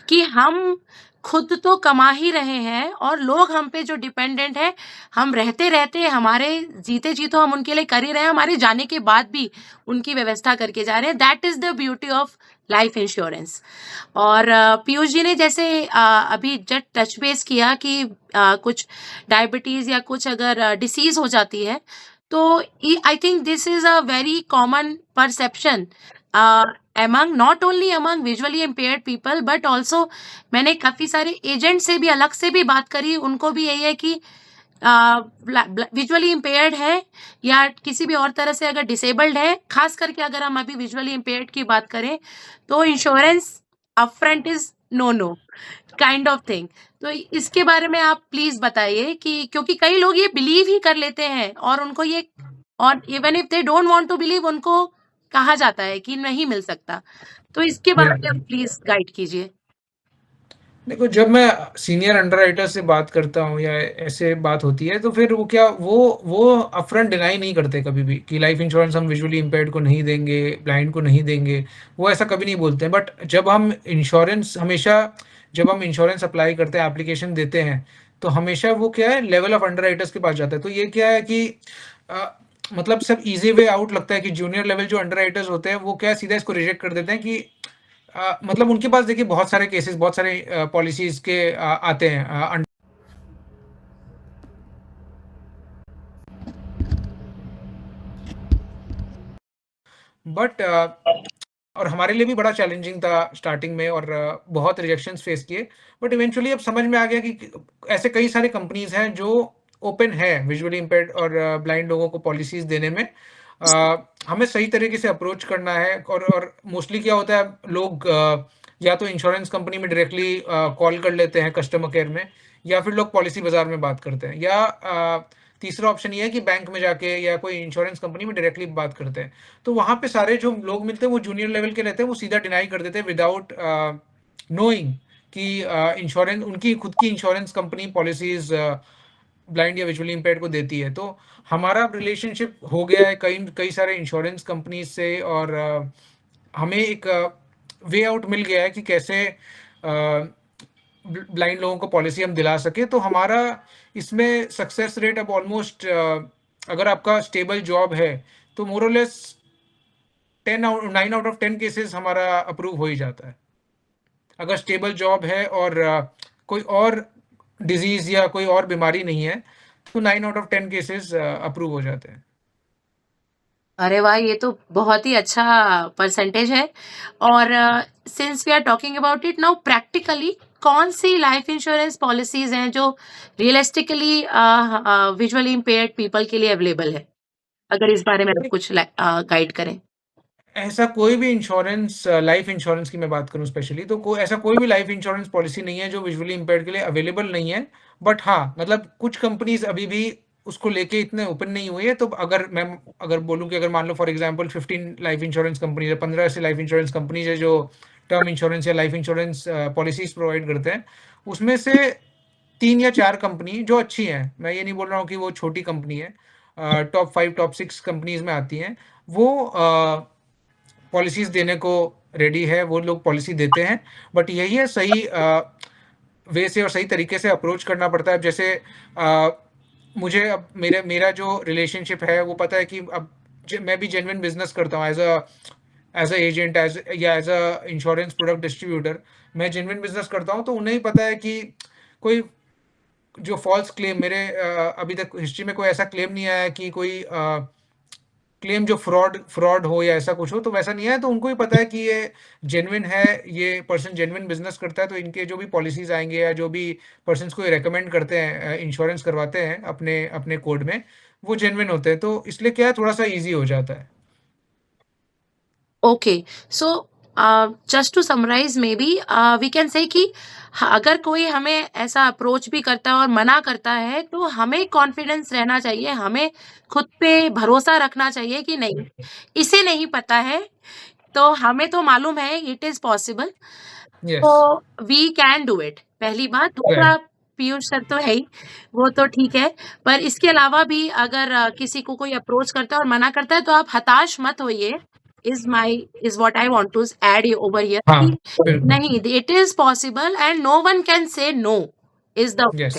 कि हम खुद तो कमा ही रहे हैं और लोग हम पे जो डिपेंडेंट है, हम रहते रहते, हमारे जीते जी तो हम उनके लिए कर ही रहे हैं, हमारे जाने के बाद भी उनकी व्यवस्था करके जा रहे हैं। That is the beauty of life insurance. और पीयूष जी ने जैसे अभी जस्ट टच बेस किया कि कुछ डायबिटीज या कुछ अगर डिसीज हो जाती है, तो I think this is a very common perception among not only among visually impaired people but also मैंने काफी सारे एजेंट से भी अलग से भी बात करी, उनको भी यही है कि विजुअली इम्पेयर्ड है या किसी भी और तरह से अगर डिसेबल्ड है, खास करके अगर हम अभी विजुअली इम्पेयर्ड की बात करें, तो insurance upfront is no no kind of thing. तो इसके बारे में आप प्लीज बताइए कि क्योंकि कई लोग ये बिलीव ही कर लेते हैं और उनको ये, और even if they don't want to believe, उनको कहा जाता है कि नहीं मिल सकता। तो इसके बारे में आप प्लीज गाइड कीजिए। देखो, जब मैं सीनियर अंडरराइटर से बात करता हूँ या ऐसे बात होती है, तो फिर वो अपफ्रंट डिनाई नहीं करते कभी भी कि लाइफ इंश्योरेंस हम विजुअली इम्पेयर्ड को नहीं देंगे, ब्लाइंड को नहीं देंगे। वो ऐसा कभी नहीं बोलते हैं। बट जब हम इंश्योरेंस अप्लाई करते हैं, एप्लीकेशन देते हैं, तो हमेशा वो क्या है, लेवल ऑफ अंडरराइटर्स के पास जाता है। तो ये क्या है कि अ, मतलब सब इजी वे आउट लगता है कि जूनियर लेवल जो अंडरराइटर्स होते हैं वो क्या सीधा इसको रिजेक्ट कर देते हैं कि मतलब उनके पास देखिए बहुत सारे केसेस, बहुत सारे पॉलिसीज के आते हैं। बट और हमारे लिए भी बड़ा चैलेंजिंग था स्टार्टिंग में, और बहुत रिजेक्शंस फेस किए। बट इवेंचुअली अब समझ में आ गया कि ऐसे कई सारे कंपनीज हैं जो ओपन है विजुअली इम्पेयर्ड और ब्लाइंड लोगों को पॉलिसीज देने में। हमें सही तरीके से अप्रोच करना है। और मोस्टली क्या होता है, लोग या तो इंश्योरेंस कंपनी में डायरेक्टली कॉल कर लेते हैं कस्टमर केयर में, या फिर लोग पॉलिसी बाजार में बात करते हैं, या तीसरा ऑप्शन ये है कि बैंक में जाके या कोई इंश्योरेंस कंपनी में डायरेक्टली बात करते हैं। तो वहाँ पे सारे जो लोग मिलते हैं वो जूनियर लेवल के रहते हैं, वो सीधा डिनाई कर देते हैं विदाउट नोइंग कि इंश्योरेंस उनकी खुद की इंश्योरेंस कंपनी पॉलिसीज़ ब्लाइंड या विजुअली इम्पेयर्ड को देती है। तो हमारा रिलेशनशिप हो गया है कई कई सारे इंश्योरेंस कंपनीज़ से और हमें एक वे आउट मिल गया है कि कैसे ब्लाइंड लोगों को पॉलिसी हम दिला सके। तो हमारा इसमें सक्सेस रेट अब ऑलमोस्ट अगर आपका स्टेबल जॉब है तो मोर और लेस 9 आउट ऑफ 10 केसेस हमारा अप्रूव हो ही जाता है। अगर स्टेबल जॉब है और कोई और डिजीज या कोई और बीमारी नहीं है तो 9 आउट ऑफ 10 केसेस अप्रूव हो जाते हैं। अरे वाह! ये तो बहुत ही अच्छा परसेंटेज है और since we are talking about it now practically कौन-सी लाइफ इंश्योरेंस पॉलिसीज़ हैं जो रियलिस्टिकली विजुअली इम्पेयर्ड पीपल के लिए अवेलेबल है? अगर इस बारे में आप कुछ गाइड करें। ऐसा कोई भी इंश्योरेंस लाइफ इंश्योरेंस की मैं बात करूँ स्पेशली तो ऐसा कोई भी लाइफ इंश्योरेंस पॉलिसी नहीं है जो विजुअली इम्पेयर्ड के लिए अवेलेबल नहीं है। बट हाँ, मतलब कुछ कंपनीज अभी भी उसको लेके इतने ओपन नहीं हुई है। तो अगर बोलूँ कि अगर मान लो for example 15 life insurance companies है, 15 ऐसी लाइफ इंश्योरेंस कंपनीज है जो टर्म इंश्योरेंस या लाइफ इंश्योरेंस पॉलिसीज प्रोवाइड करते हैं। उसमें से 3 या 4 कंपनी जो अच्छी हैं, मैं ये नहीं बोल रहा हूँ कि वो छोटी कंपनी है, टॉप 5 टॉप 6 कंपनीज में आती हैं, वो पॉलिसीज देने को रेडी है, वो लोग पॉलिसी देते हैं। बट यही है सही वे से और सही तरीके से अप्रोच करना पड़ता है। जैसे मुझे अब मेरा जो रिलेशनशिप है वो पता है कि अब मैं भी जेन्युइन बिजनेस करता हूँ as a agent as a insurance product distributor. मैं जेन्युइन बिजनेस करता हूँ तो उन्हें ही पता है कि कोई जो फॉल्स क्लेम मेरे अभी तक हिस्ट्री में कोई ऐसा क्लेम नहीं आया कि कोई क्लेम जो फ्रॉड फ्रॉड हो या ऐसा कुछ हो, तो वैसा नहीं है। तो उनको ही पता है कि ये जेन्युइन है, ये पर्सन जेन्युइन बिजनेस करता है। तो इनके जो भी पॉलिसीज आएंगे या जो भी पर्सन को रेकमेंड करते हैं इंश्योरेंस करवाते हैं अपने अपने कोड में, वो जेन्युइन होते हैं। तो इसलिए क्या है, थोड़ा सा ईजी हो जाता है। Okay, so just to summarise maybe we can say कि अगर कोई हमें ऐसा अप्रोच भी करता है और मना करता है तो हमें कॉन्फिडेंस रहना चाहिए, हमें खुद पे भरोसा रखना चाहिए कि नहीं, इसे नहीं पता है तो हमें तो मालूम है इट इज पॉसिबल, यस। तो वी कैन डू इट। पहली बात। दूसरा, राइट। पीयूष सर तो है ही, वो तो ठीक है, पर इसके अलावा भी अगर किसी को कोई अप्रोच करता है और मना करता है तो आप हताश मत होइए। Is what I want to add over here हाँ, कि बिल्कुल। नहीं, it is possible and no one can say no is the yes.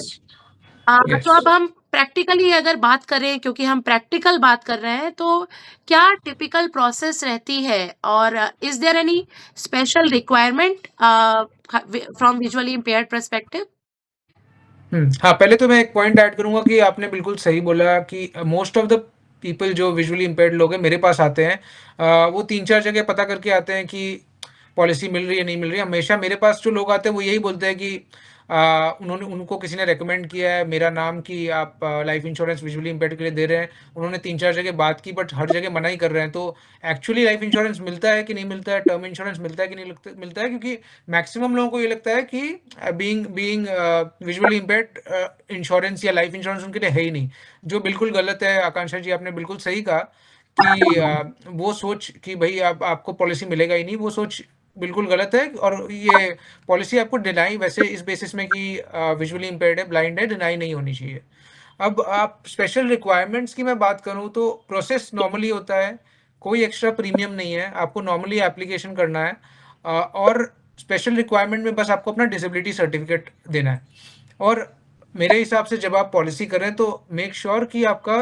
तो यस। अब हम प्रैक्टिकली अगर बात करें, क्योंकि हम प्रैक्टिकल बात कर रहे हैं, तो क्या टिपिकल प्रोसेस रहती है और is there any special requirement from visually impaired perspective? हाँ, पहले तो मैं एक पॉइंट ऐड करूँगा कि आपने बिल्कुल सही बोला कि मोस्ट ऑफ द पीपल जो विजुअली इम्पेयर्ड लोग हैं मेरे पास आते हैं, वो 3-4 जगह पता करके आते हैं कि पॉलिसी मिल रही है, नहीं मिल रही है। हमेशा मेरे पास जो लोग आते हैं वो यही बोलते हैं कि उनको किसी ने रिकमेंड किया है मेरा नाम कि आप लाइफ इंश्योरेंस विजुअली इम्पेयर्ड के लिए दे रहे हैं। उन्होंने 3-4 जगह बात की बट हर जगह मना ही कर रहे हैं। तो एक्चुअली लाइफ इंश्योरेंस मिलता है कि नहीं मिलता है, टर्म इंश्योरेंस मिलता है कि नहीं मिलता है, क्योंकि मैक्सिमम लोगों को ये लगता है कि being being visually impaired insurance या लाइफ इंश्योरेंस उनके लिए है ही नहीं, जो बिल्कुल गलत है। आकांक्षा जी, आपने बिल्कुल सही कहा कि वो सोच कि भाई आप आपको पॉलिसी मिलेगा ही नहीं, वो सोच बिल्कुल गलत है। और ये पॉलिसी आपको डिनाई वैसे इस बेसिस में कि विजुअली इम्पेयर्ड है, ब्लाइंड है, डिनाई नहीं होनी चाहिए। अब आप स्पेशल रिक्वायरमेंट्स की मैं बात करूँ तो प्रोसेस नॉर्मली होता है, कोई एक्स्ट्रा प्रीमियम नहीं है, आपको नॉर्मली एप्लीकेशन करना है और स्पेशल रिक्वायरमेंट में बस आपको अपना डिसेबिलिटी सर्टिफिकेट देना है। और मेरे हिसाब से जब आप पॉलिसी करें तो मेक श्योर कि आपका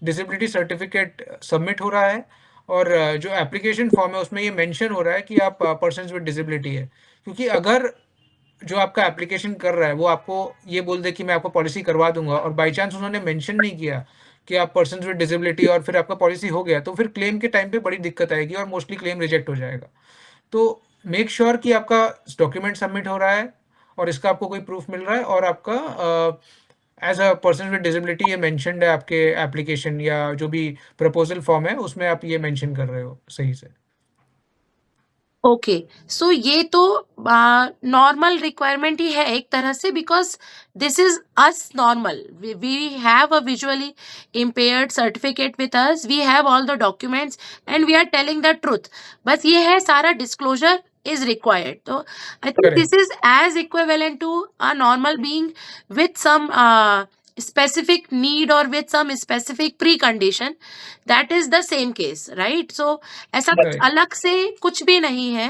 डिसेबिलिटी सर्टिफिकेट सबमिट हो रहा है और जो एप्लीकेशन फॉर्म है उसमें ये मेंशन हो रहा है कि आप पर्सन विद डिसेबिलिटी है। क्योंकि अगर जो आपका एप्लीकेशन कर रहा है वो आपको ये बोल दे कि मैं आपको पॉलिसी करवा दूंगा और बाई चांस उन्होंने मेंशन नहीं किया कि आप पर्सन विद डिसेबिलिटी और फिर आपका पॉलिसी हो गया, तो फिर क्लेम के टाइम पे बड़ी दिक्कत आएगी और मोस्टली क्लेम रिजेक्ट हो जाएगा। तो मेक श्योर कि आपका डॉक्यूमेंट सबमिट हो रहा है और इसका आपको कोई प्रूफ मिल रहा है और आपका as a person with disability ये मेंशन्ड है आपके एप्लीकेशन या जो भी प्रपोजल फॉर्म है उसमें आप ये मेंशन कर रहे हो सही से। ओके, सो ये तो नॉर्मल रिक्वायरमेंट ही है एक तरह से, because this is as normal. We have a visually impaired certificate with us, we have all the documents and we are telling the truth. बस ये है, सारा डिस्क्लोज़र इज़ रिक्वायर्ड। तो I think this correct, is as equivalent to a normal being with some specific need or with some specific precondition, that is the same case, right? So ऐसा कुछ राइट, अलग से कुछ भी नहीं है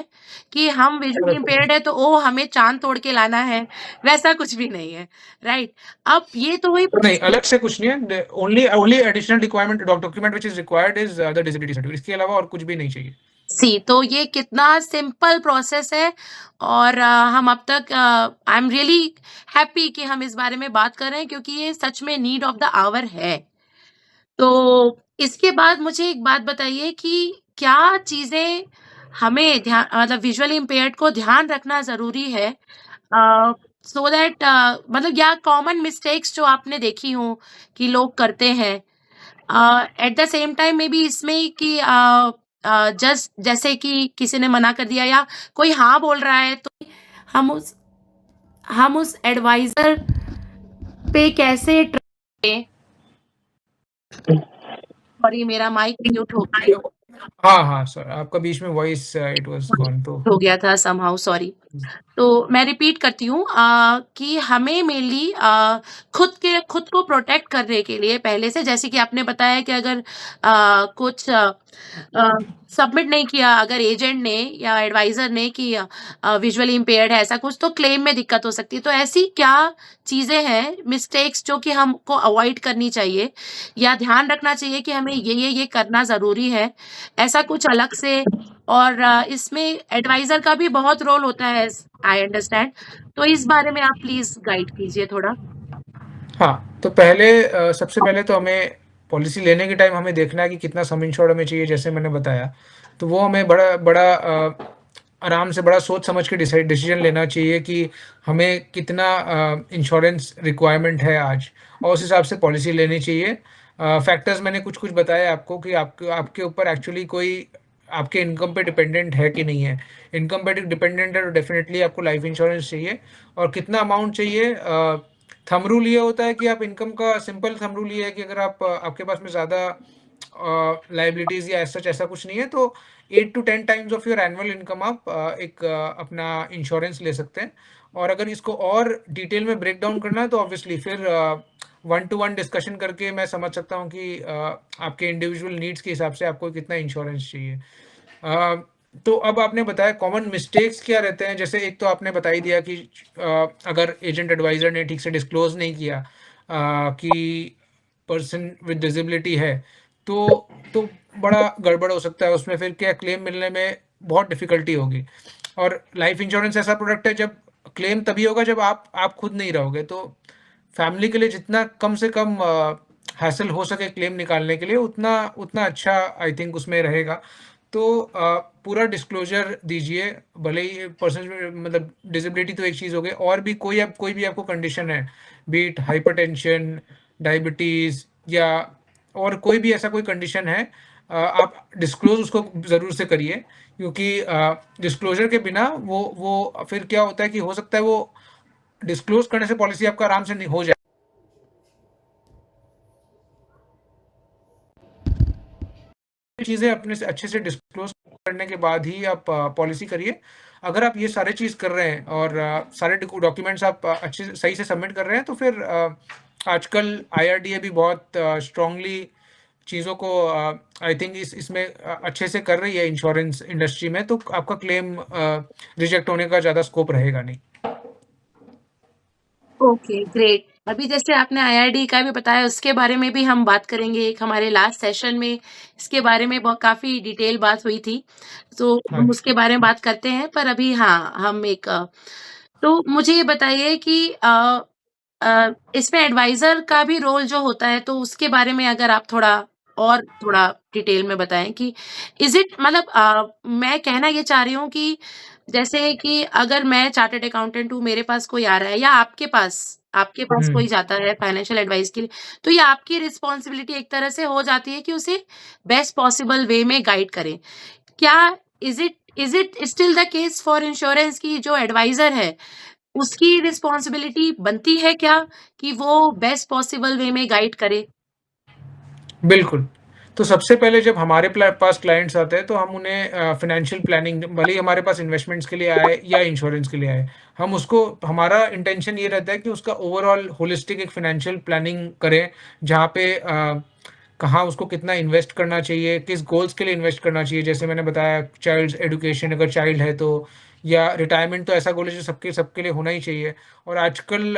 कि हम विजुअली करेक्ट। इम्पेयर्ड है तो ओ हमें चाँद तोड़ के लाना है, वैसा कुछ भी नहीं है, राइट? अब ये तो हुई। नहीं, अलग से कुछ नहीं है। The only only additional requirement document which is required is the disability certificate. इसके अलावा और कुछ भी नहीं चाहिए। सी तो ये कितना सिंपल प्रोसेस है। और हम अब तक आई एम रियली हैप्पी कि हम इस बारे में बात कर रहे हैं, क्योंकि ये सच में नीड ऑफ द आवर है। तो इसके बाद मुझे एक बात बताइए कि क्या चीज़ें हमें मतलब विजुअली इम्पेयर्ड को ध्यान रखना ज़रूरी है, सो दैट मतलब या कॉमन मिस्टेक्स जो आपने देखी हों कि लोग करते हैं, at the same time may be इसमें कि जस्ट जैसे कि किसी ने मना कर दिया या कोई हाँ बोल रहा है, तो हम उस हम उस एडवाइज़र पे कैसे ट्रस्ट करें? सॉरी, मेरा माइक म्यूट हो गया। हाँ, हाँ, सर आपका बीच में वॉइस इट वाज़ गॉन तो हो गया था समहाउ, सॉरी। तो मैं रिपीट करती हूँ कि हमें मेनली खुद को प्रोटेक्ट करने के लिए पहले से, जैसे कि आपने बताया कि अगर कुछ सबमिट नहीं किया अगर एजेंट ने या एडवाइज़र ने कि विजुअली इम्पेयर्ड है ऐसा कुछ, तो क्लेम में दिक्कत हो सकती है। तो ऐसी क्या चीज़ें हैं, मिस्टेक्स जो कि हमको अवॉइड करनी चाहिए या ध्यान रखना चाहिए कि हमें ये करना ज़रूरी है, ऐसा कुछ अलग से? और इसमें एडवाइज़र का भी बहुत रोल होता है, आई अंडरस्टैंड। तो इस बारे में आप प्लीज़ गाइड कीजिए थोड़ा। हाँ, तो पहले सबसे पहले तो हमें पॉलिसी लेने के टाइम हमें देखना है कि कितना सम इंश्योर्ड हमें चाहिए, जैसे मैंने बताया। तो वो हमें बड़ा बड़ा आराम से बड़ा सोच समझ के डिसीज़न लेना चाहिए कि हमें कितना इंश्योरेंस रिक्वायरमेंट है आज, और उस हिसाब से पॉलिसी लेनी चाहिए। फैक्टर्स मैंने कुछ-कुछ बताए आपको कि आपके आपके ऊपर एक्चुअली कोई आपके इनकम पे डिपेंडेंट है कि नहीं है। इनकम पे डिपेंडेंट है तो डेफ़िनिटली आपको लाइफ़ इंश्योरेंस चाहिए। और कितना अमाउंट चाहिए, थंब रूल ये होता है कि आप इनकम का सिंपल थंब रूल ये है कि अगर आपके पास में ज़्यादा लायबिलिटीज़ या एज़ सच ऐसा कुछ नहीं है, तो 8 to 10 times of your annual income आप अपना इंश्योरेंस ले सकते हैं। और अगर इसको और डिटेल में ब्रेक डाउन करना है तो ऑब्वियसली फिर वन टू वन डिस्कशन करके मैं समझ सकता हूँ कि आपके इंडिविजुअल नीड्स के हिसाब से आपको कितना इंश्योरेंस चाहिए। अ, तो अब आपने बताया कॉमन मिस्टेक्स क्या रहते हैं, जैसे एक तो आपने बता ही दिया कि अगर एजेंट एडवाइज़र ने ठीक से डिस्क्लोज़ नहीं किया कि पर्सन विद डिसेबिलिटी है, तो बड़ा गड़बड़ हो सकता है उसमें, फिर क्या क्लेम मिलने में बहुत डिफ़िकल्टी होगी। और लाइफ़ इंश्योरेंस ऐसा प्रोडक्ट है जब क्लेम तभी होगा जब आप खुद नहीं रहोगे, तो फैमिली के लिए जितना कम से कम हैसल हो सके क्लेम निकालने के लिए उतना उतना अच्छा आई थिंक उसमें रहेगा। तो पूरा डिस्क्लोज़र दीजिए, भले ही पर्सन मतलब डिसेबिलिटी तो एक चीज़ हो गई, और भी कोई भी आपको कंडीशन है, बी इट हाइपरटेंशन, डायबिटीज़ या और कोई भी ऐसा कोई कंडीशन है, आप डिस्क्लोज़ उसको ज़रूर से करिए, क्योंकि डिस्क्लोज़र के बिना वो फिर क्या होता है कि हो सकता है वो डिस्क्लोज़ करने से पॉलिसी आपका आराम से नहीं हो जाए। चीज़ें अपने से अच्छे से डिस्क्लोज़ करने के बाद ही आप पॉलिसी करिए। अगर आप ये सारी चीज़ कर रहे हैं और सारे डॉक्यूमेंट्स आप अच्छे से सही से सबमिट कर रहे हैं, तो फिर आजकल आईआरडीए भी बहुत स्ट्रांगली चीज़ों को आई थिंक इसमें अच्छे से कर रही है इंश्योरेंस इंडस्ट्री में, तो आपका क्लेम रिजेक्ट होने का ज़्यादा स्कोप रहेगा नहीं। Okay, great. अभी जैसे आपने आईआरडी का भी बताया, उसके बारे में भी हम बात करेंगे। एक हमारे लास्ट सेशन में इसके बारे में काफ़ी डिटेल बात हुई थी, तो हाँ हम जी। उसके बारे में बात करते हैं। पर अभी हाँ, हम एक तो मुझे ये बताइए कि इसमें एडवाइज़र का भी रोल जो होता है, तो उसके बारे में अगर आप थोड़ा डिटेल में बताएँ कि इज़ इट मतलब मैं कहना ये चाह रही हूँ कि जैसे कि अगर मैं चार्टर्ड अकाउंटेंट हूँ, मेरे पास कोई आ रहा है या आपके पास हुँ। कोई जाता है फाइनेंशियल एडवाइस के लिए, तो ये आपकी रिस्पॉन्सिबिलिटी एक तरह से हो जाती है कि उसे बेस्ट पॉसिबल वे में गाइड करें। क्या is it is it still the case for insurance की जो एडवाइज़र है, उसकी रिस्पॉन्सिबिलिटी बनती है क्या कि वो बेस्ट पॉसिबल वे में गाइड करे? बिल्कुल। तो सबसे पहले जब हमारे पास क्लाइंट्स आते हैं तो हम उन्हें फाइनेंशियल प्लानिंग भले ही हमारे पास इन्वेस्टमेंट्स के लिए आए या इंश्योरेंस के लिए आए, हम उसको हमारा इंटेंशन ये रहता है कि उसका ओवरऑल होलिस्टिक एक फाइनेंशियल प्लानिंग करें, जहाँ पे कहाँ उसको कितना इन्वेस्ट करना चाहिए, किस गोल्स के लिए इन्वेस्ट करना चाहिए। जैसे मैंने बताया चाइल्ड्स एजुकेशन अगर चाइल्ड है तो, या रिटायरमेंट तो ऐसा गोल है जो सबके सबके लिए होना ही चाहिए। और आजकल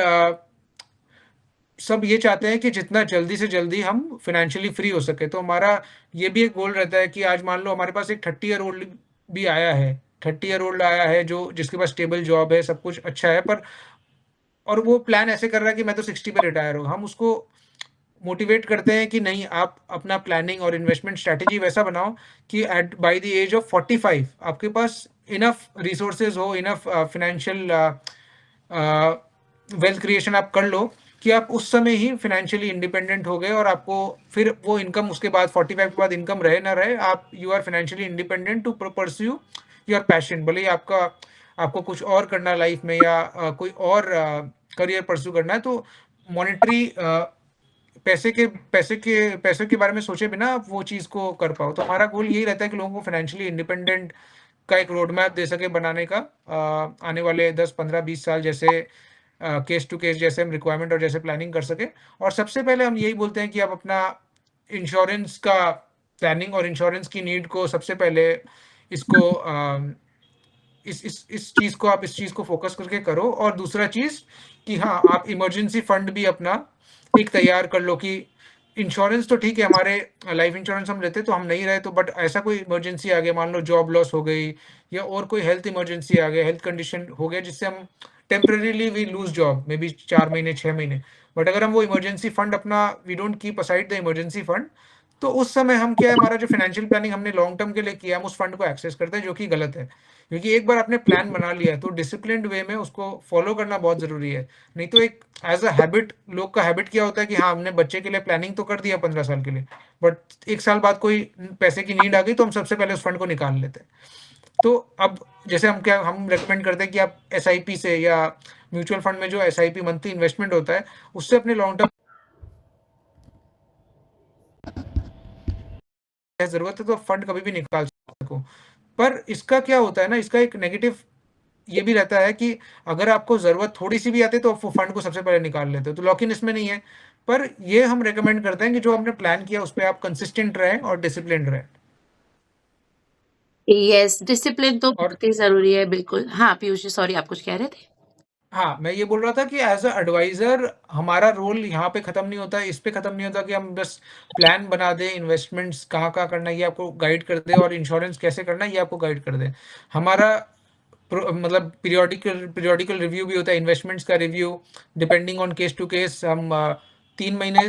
सब ये चाहते हैं कि जितना जल्दी से जल्दी हम फाइनेंशियली फ्री हो सके। तो हमारा ये भी एक गोल रहता है कि आज मान लो हमारे पास एक 30 ईयर ओल्ड भी आया है, 30 ईयर ओल्ड आया है जो जिसके पास स्टेबल जॉब है, सब कुछ अच्छा है, पर और वो प्लान ऐसे कर रहा है कि मैं तो 60 पे रिटायर हूँ। हम उसको मोटिवेट करते हैं कि नहीं, आप अपना प्लानिंग और इन्वेस्टमेंट स्ट्रैटेजी वैसा बनाओ कि at by the age of 45 आपके पास इनफ रिसोर्सेज हो, इनफ फाइनेंशियल वेल्थ क्रिएशन आप कर लो कि आप उस समय ही फाइनेंशियली इंडिपेंडेंट हो गए, और आपको फिर वो इनकम उसके बाद 45 के बाद इनकम रहे ना रहे, आप you are financially independent to pursue your passion. भले ही आपका आपको कुछ और करना लाइफ में, या कोई और करियर परस्यू करना है, तो मॉनेटरी पैसे के बारे में सोचे बिना आप वो चीज़ को कर पाओ। तो हमारा गोल यही रहता है कि लोगों को फाइनेंशियली इंडिपेंडेंट का एक रोड मैप दे सके बनाने का, आने वाले 10, 15, 20 साल, जैसे केस टू केस जैसे हम रिक्वायरमेंट और जैसे प्लानिंग कर सके। और सबसे पहले हम यही बोलते हैं कि आप अपना इंश्योरेंस का प्लानिंग और इंश्योरेंस की नीड को सबसे पहले इसको इस चीज़ को आप इस चीज़ को फ़ोकस करके करो। और दूसरा चीज़ कि हाँ, आप इमरजेंसी फंड भी अपना एक तैयार कर लो कि इंश्योरेंस तो ठीक है, हमारे लाइफ इंश्योरेंस हम लेते तो हम नहीं रहे तो, बट ऐसा कोई इमरजेंसी आ गया, मान लो जॉब लॉस हो गई या और कोई हेल्थ इमरजेंसी आ गया, हेल्थ कंडीशन हो गया जिससे हम temporarily we lose job, maybe 4 महीने, 6 महीने। बट अगर हम वो इमरजेंसी फंड अपना we don't keep aside the emergency fund, तो उस समय हम क्या है, हमारा जो फाइनेंशियल प्लानिंग हमने लॉन्ग टर्म के लिए किया, हम उस फंड को एक्सेस करते हैं, जो कि गलत है। क्योंकि एक बार आपने प्लान बना लिया है तो डिसिप्लिन्ड वे में उसको फॉलो करना बहुत ज़रूरी है। नहीं तो एक एज़ अ हैबिट, लोग का हैबिट क्या होता है कि हाँ, हमने बच्चे के लिए प्लानिंग तो कर दिया 15 साल के लिए, बट 1 साल बाद कोई पैसे की नीड आ गई तो हम सबसे पहले उस फंड को निकाल लेते हैं। तो अब जैसे हम रेकमेंड करते हैं कि आप एसआईपी से या म्यूचुअल फंड में जो एसआईपी मंथली इन्वेस्टमेंट होता है, उससे अपने लॉन्ग टर्म ज़रूरत है तो फंड कभी भी निकाल सको। पर इसका क्या होता है ना, इसका एक नेगेटिव ये भी रहता है कि अगर आपको ज़रूरत थोड़ी-सी भी आती है तो आप वो फंड को सबसे पहले निकाल लेते हो, तो लॉक इन इसमें नहीं है। पर ये हम रिकमेंड करते हैं कि जो आपने प्लान किया उस पे आप कंसिस्टेंट रहें और डिसिप्लिन्ड रहें। यस, डिसिप्लिन तो और बहुत ही ज़रूरी है, बिल्कुल। हाँ, पीयूष जी सॉरी आप कुछ कह रहे थे? हाँ, मैं ये बोल रहा था कि एज़ अ एडवाइज़र हमारा रोल यहाँ पे ख़त्म नहीं होता है, इस पे ख़त्म नहीं होता कि हम बस प्लान बना दें, इन्वेस्टमेंट्स कहाँ-कहाँ करना है ये आपको गाइड कर दें, और इंश्योरेंस कैसे करना है ये आपको गाइड कर दें। हमारा मतलब पीरियोडिकल रिव्यू भी होता है, इन्वेस्टमेंट्स का review, depending on case to case. हम 3 महीने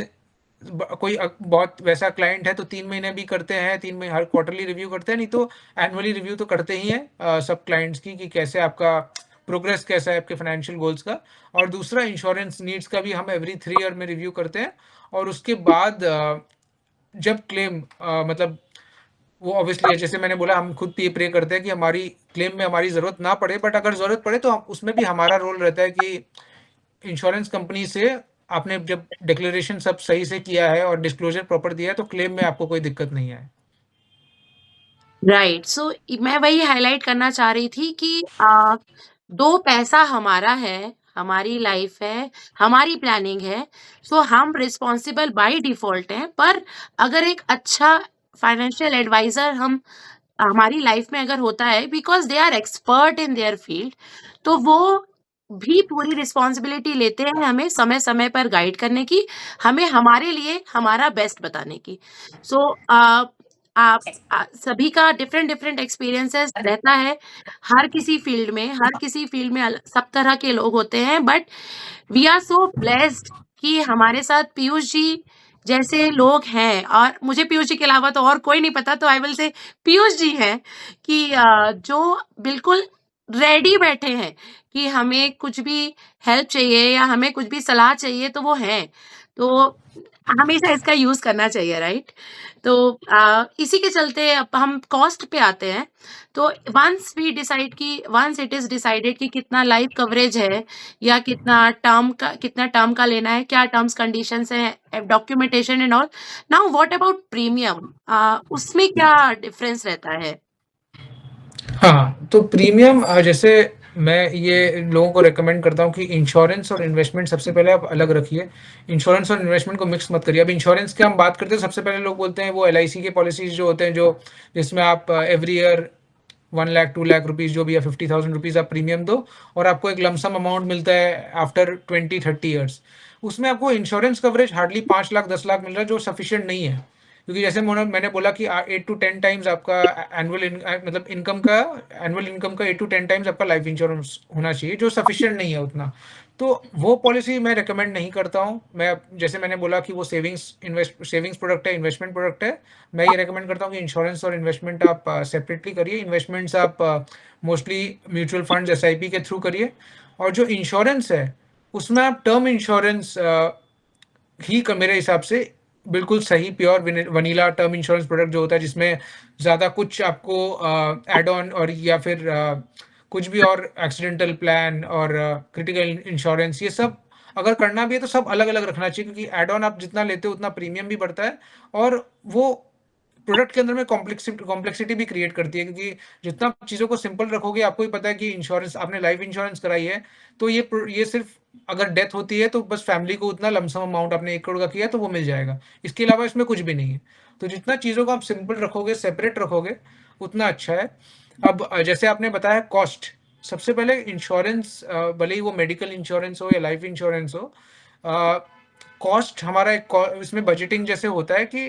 कोई बहुत वैसा क्लाइंट है तो 3 महीने भी करते हैं, 3 महीने हर क्वार्टरली रिव्यू करते हैं, नहीं तो एनुअली रिव्यू तो करते ही हैं सब क्लाइंट्स की कि कैसे आपका प्रोग्रेस कैसा है आपके फाइनेंशियल गोल्स का। और दूसरा इंश्योरेंस नीड्स का भी हम एवरी 3 ईयर में रिव्यू करते हैं। और उसके बाद जब क्लेम मतलब वो ऑब्वियसली जैसे मैंने बोला, हम खुद ये प्रे करते हैं कि हमारी क्लेम में हमारी ज़रूरत ना पड़े, बट अगर ज़रूरत पड़े तो हम उसमें भी हमारा रोल रहता है कि इंश्योरेंस कंपनी से आपने जब डिक्लेरेशन सब सही से किया है और डिस्क्लोज़र प्रॉपर दिया है तो क्लेम में आपको कोई दिक्कत नहीं आए। राइट, सो मैं वही हाइलाइट करना चाह रही थी कि 2 पैसा हमारा है, हमारी लाइफ है, हमारी प्लानिंग है, सो हम रिस्पॉन्सिबल बाय डिफ़ॉल्ट हैं, पर अगर एक अच्छा फाइनेंशियल एडवाइज़र हम हमारी लाइफ में अगर होता है because they are expert in their field, तो वो भी पूरी रिस्पॉन्सिबिलिटी लेते हैं हमें समय-समय पर गाइड करने की, हमें हमारे लिए हमारा बेस्ट बताने की। सो आप सभी का डिफरेंट एक्सपीरियंसेस रहता है, हर किसी फील्ड में सब तरह के लोग होते हैं, but we are so blessed कि हमारे साथ पीयूष जी जैसे लोग हैं, और मुझे पीयूष जी के अलावा तो और कोई नहीं पता, तो I will say Piyush ji हैं कि जो बिल्कुल रेडी बैठे हैं कि हमें कुछ भी हेल्प चाहिए या हमें कुछ भी सलाह चाहिए तो वो हैं। तो हमेशा इसका यूज़ करना चाहिए, राइट? तो इसी के चलते अब हम कॉस्ट पे आते हैं। तो वन्स इट इज़ डिसाइडेड कि कितना लाइफ कवरेज है या कितना टर्म का लेना है, क्या टर्म्स कंडीशंस हैं, documentation and all. Now what about premium? उसमें क्या डिफरेंस रहता है? हाँ, तो प्रीमियम जैसे मैं ये लोगों को रिकमेंड करता हूँ कि इंश्योरेंस और इन्वेस्टमेंट सबसे पहले आप अलग रखिए। इंश्योरेंस और इन्वेस्टमेंट को मिक्स मत करिए। अब इंश्योरेंस की हम बात करते हैं, सबसे पहले लोग बोलते हैं वो एलआईसी के पॉलिसीज़ जो होते हैं, जो जिसमें आप every year 1 lakh, 2 lakh rupees जो भी है, 50,000 रुपीज़ आप प्रीमियम दो और आपको एक लमसम अमाउंट मिलता है आफ्टर 20-30 ईयर्स। उसमें आपको insurance coverage hardly 5 lakh, 10 lakh मिल रहा है, जो सफिशिएंट नहीं है। क्योंकि जैसे मैंने बोला कि 8 टू 10 टाइम्स आपका मतलब एनुअल इनकम का 8 टू 10 टाइम्स आपका लाइफ इंश्योरेंस होना चाहिए, जो सफिशिएंट नहीं है उतना। तो वो पॉलिसी मैं रिकमेंड नहीं करता हूँ। मैं जैसे मैंने बोला कि वो सेविंग्स प्रोडक्ट है, इन्वेस्टमेंट प्रोडक्ट है। मैं ये रिकमेंड करता हूँ कि इंश्योरेंस और इन्वेस्टमेंट आप सेपरेटली करिए। इन्वेस्टमेंट्स आप मोस्टली म्यूचुअल फंड्स, एसआईपी के थ्रू करिए। और जो इंश्योरेंस है उसमें आप टर्म इंश्योरेंस मेरे हिसाब से बिल्कुल सही pure vanilla term insurance product जो होता है, जिसमें ज़्यादा कुछ आपको एड ऑन और या फिर कुछ भी और एक्सीडेंटल प्लान और क्रिटिकल इंश्योरेंस, ये सब अगर करना भी है तो सब अलग अलग रखना चाहिए, क्योंकि एड ऑन आप जितना लेते हो उतना प्रीमियम भी बढ़ता है और वो प्रोडक्ट के अंदर में कॉम्प्लेक्सिटी भी क्रिएट करती है। क्योंकि जितना चीज़ों को सिंपल रखोगे, आपको ही पता है कि इंश्योरेंस आपने लाइफ इंश्योरेंस कराई है तो ये सिर्फ अगर डेथ होती है तो बस फैमिली को उतना लमसम अमाउंट आपने 1 करोड़ का किया तो वो मिल जाएगा। इसके अलावा इसमें कुछ भी नहीं है। तो जितना चीज़ों को आप सिंपल रखोगे, सेपरेट रखोगे, उतना अच्छा है। अब जैसे आपने बताया कॉस्ट, सबसे पहले इंश्योरेंस, भले ही वो मेडिकल इंश्योरेंस हो या लाइफ इंश्योरेंस हो, कॉस्ट हमारा इसमें बजटिंग जैसे होता है कि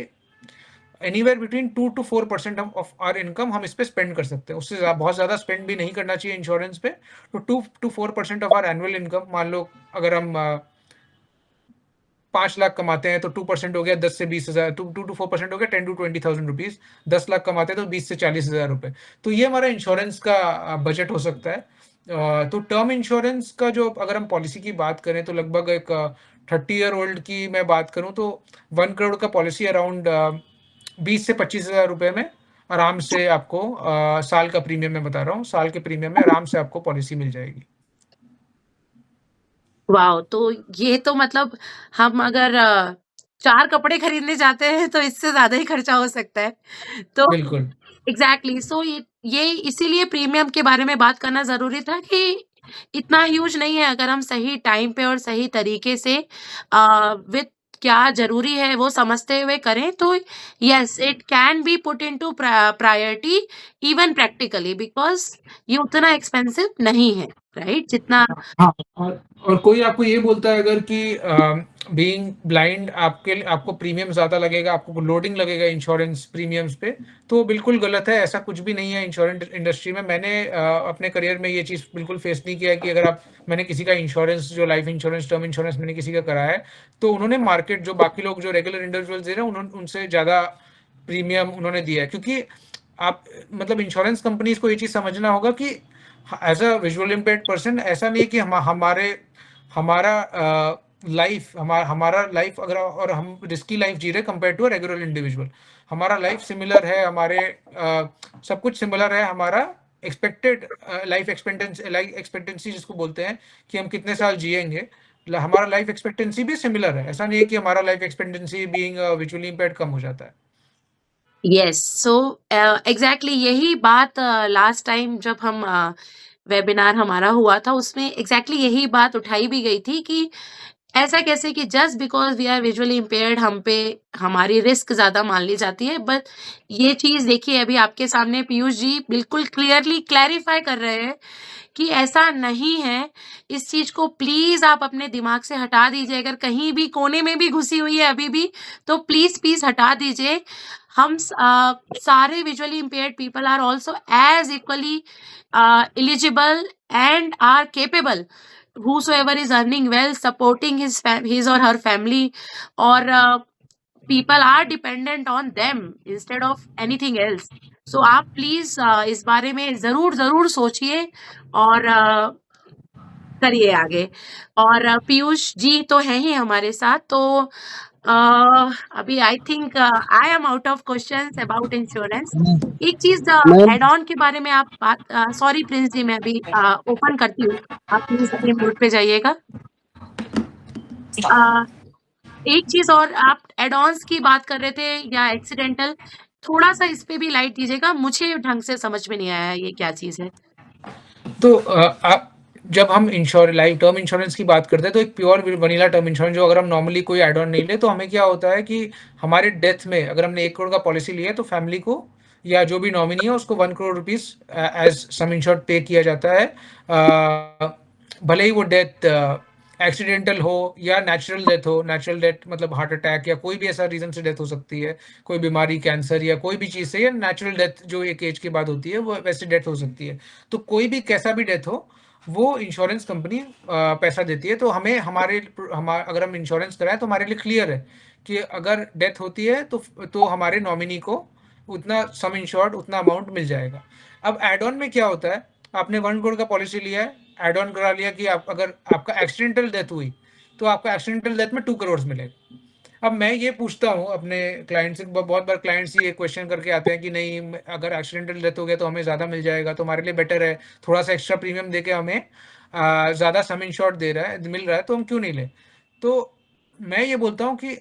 anywhere between 2 to 4% of our income हम इस पे स्पेंड कर सकते हैं। उससे बहुत ज़्यादा स्पेंड भी नहीं करना चाहिए इंश्योरेंस पे। तो 2 to 4% of our annual income, मान लो अगर हम 5 लाख कमाते हैं तो 2% हो गया 10 से 20 हज़ार, 2 to 4% हो गया 10 to 20,000 रुपीज़। 10 लाख कमाते हैं तो 20 से 40 हज़ार रुपये। तो ये हमारा इंश्योरेंस का बजट हो सकता है। तो टर्म इंश्योरेंस का जो अगर हम पॉलिसी की बात करें तो लगभग एक 30 ईयर ओल्ड की मैं बात करूं तो 1 करोड़ का पॉलिसी अराउंड 20 से 25 हज़ार रुपये में आराम से आपको साल का प्रीमियम मैं बता रहा हूँ, साल के प्रीमियम में आराम से आपको पॉलिसी मिल जाएगी। वाओ! तो ये तो मतलब हम अगर 4 कपड़े खरीदने जाते हैं तो इससे ज़्यादा ही खर्चा हो सकता है। तो बिल्कुल। एग्ज़ैक्टली, सो ये इसीलिए प्रीमियम के बारे में बात करना ज़रूरी था कि इतना ह्यूज नहीं है अगर हम सही टाइम पे और सही तरीके से विथ क्या ज़रूरी है वो समझते हुए करें तो yes it can be put into priority even practically because ये उतना एक्सपेंसिव नहीं है, राइट? जितना हाँ, और कोई आपको ये बोलता है अगर कि बीइंग ब्लाइंड आपको प्रीमियम ज़्यादा लगेगा, आपको लोडिंग लगेगा इंश्योरेंस प्रीमियम्स पे, तो बिल्कुल गलत है। ऐसा कुछ भी नहीं है इंश्योरेंस इंडस्ट्री में। मैंने अपने करियर में ये चीज़ बिल्कुल फेस नहीं किया है कि अगर मैंने किसी का इंश्योरेंस, जो लाइफ इंश्योरेंस, टर्म इंश्योरेंस मैंने किसी का कराया है, तो उन्होंने मार्केट जो बाकी लोग जो रेगुलर इंडिविजुअल्स दे रहे हैं उनसे ज़्यादा प्रीमियम उन्होंने दिया है। क्योंकि आप मतलब इंश्योरेंस कंपनीज को ये चीज़ समझना होगा कि as a visual impaired person ऐसा नहीं है कि हमारा हमारा लाइफ अगर और हम रिस्की लाइफ जी रहे कंपेयर टू रेगुलर इंडिविजुअल, हमारा लाइफ सिमिलर है, सब कुछ सिमिलर है। हमारा एक्सपेक्टेड लाइफ एक्सपेक्टेंसी जिसको बोलते हैं कि हम कितने साल जिएंगे, हमारा लाइफ एक्सपेक्टेंसी भी सिमिलर है। ऐसा नहीं है कि हमारा life expectancy being visually impaired कम हो जाता है। यस, सो एग्ज़ैक्टली यही बात लास्ट टाइम जब हम वेबिनार हमारा हुआ था उसमें एग्ज़ैक्टली यही बात उठाई भी गई थी कि ऐसा कैसे कि just because we are visually impaired हम पे हमारी रिस्क ज़्यादा मान ली जाती है। बट ये चीज़ देखिए अभी आपके सामने पीयूष जी बिल्कुल क्लियरली क्लैरिफ़ाई कर रहे हैं कि ऐसा नहीं है। इस चीज़ को प्लीज़ आप अपने दिमाग से हटा दीजिए। अगर कहीं भी कोने में भी घुसी हुई है अभी भी, तो प्लीज़ हटा दीजिए। सारे visually impaired people are also as equally eligible and are capable whosoever is earning well, supporting his or her family, or people are dependent on them instead of anything else. So आप प्लीज इस बारे में जरूर जरूर सोचिए और करिए आगे। और पीयूष जी तो हैं ही हमारे साथ, तो अभी I think I am out of questions about insurance. एक चीज मैम एड ऑन के बारे में आप बात, सॉरी प्रिंस जी, मैं अभी ओपन करती हूँ, आप प्लीज अपने मोड पे जाइएगा। अ, एक चीज और, आप एड ऑन्स की बात कर रहे थे या एक्सीडेंटल, थोड़ा सा इस पे भी लाइट दीजिएगा, मुझे ढंग से समझ में नहीं आया ये क्या चीज है। तो आप जब हम लाइफ टर्म इंश्योरेंस की बात करते हैं तो एक प्योर वनीला टर्म इंश्योरेंस जो अगर हम नॉर्मली कोई एड ऑन नहीं ले तो हमें क्या होता है कि हमारे डेथ में अगर हमने 1 करोड़ का पॉलिसी लिया है तो फैमिली को या जो भी नॉमिनी है उसको 1 crore rupees as sum insured पे किया जाता है। भले ही वो डेथ एक्सीडेंटल हो या नेचुरल डेथ हो। नेचुरल डेथ मतलब हार्ट अटैक या कोई भी ऐसा रीजन से डेथ हो सकती है, कोई बीमारी, कैंसर या कोई भी चीज़ से, या नेचुरल डेथ जो एक एज के बाद होती है वो वैसे डेथ हो सकती है। तो कोई भी कैसा भी डेथ हो वो इंश्योरेंस कंपनी पैसा देती है। तो हमें अगर हम इंश्योरेंस कराएं तो हमारे लिए क्लियर है कि अगर डेथ होती है तो हमारे नॉमिनी को उतना सम इंश्योर्ड उतना अमाउंट मिल जाएगा। अब एड ऑन में क्या होता है, आपने 1 करोड़ का पॉलिसी लिया है, एड ऑन करा लिया कि आप अगर आपका एक्सीडेंटल डेथ हुई तो आपका एक्सीडेंटल डेथ में 2 करोड़ मिलेगा। अब मैं ये पूछता हूँ अपने क्लाइंट से, बहुत बार क्लाइंट्स ये क्वेश्चन करके आते हैं कि नहीं अगर एक्सीडेंटल डेथ हो गया तो हमें ज़्यादा मिल जाएगा, तो हमारे लिए बेटर है थोड़ा सा एक्स्ट्रा प्रीमियम देके हमें ज़्यादा सम इंश्योर्ड दे रहा है, मिल रहा है, तो हम क्यों नहीं लें। तो मैं ये बोलता हूँ कि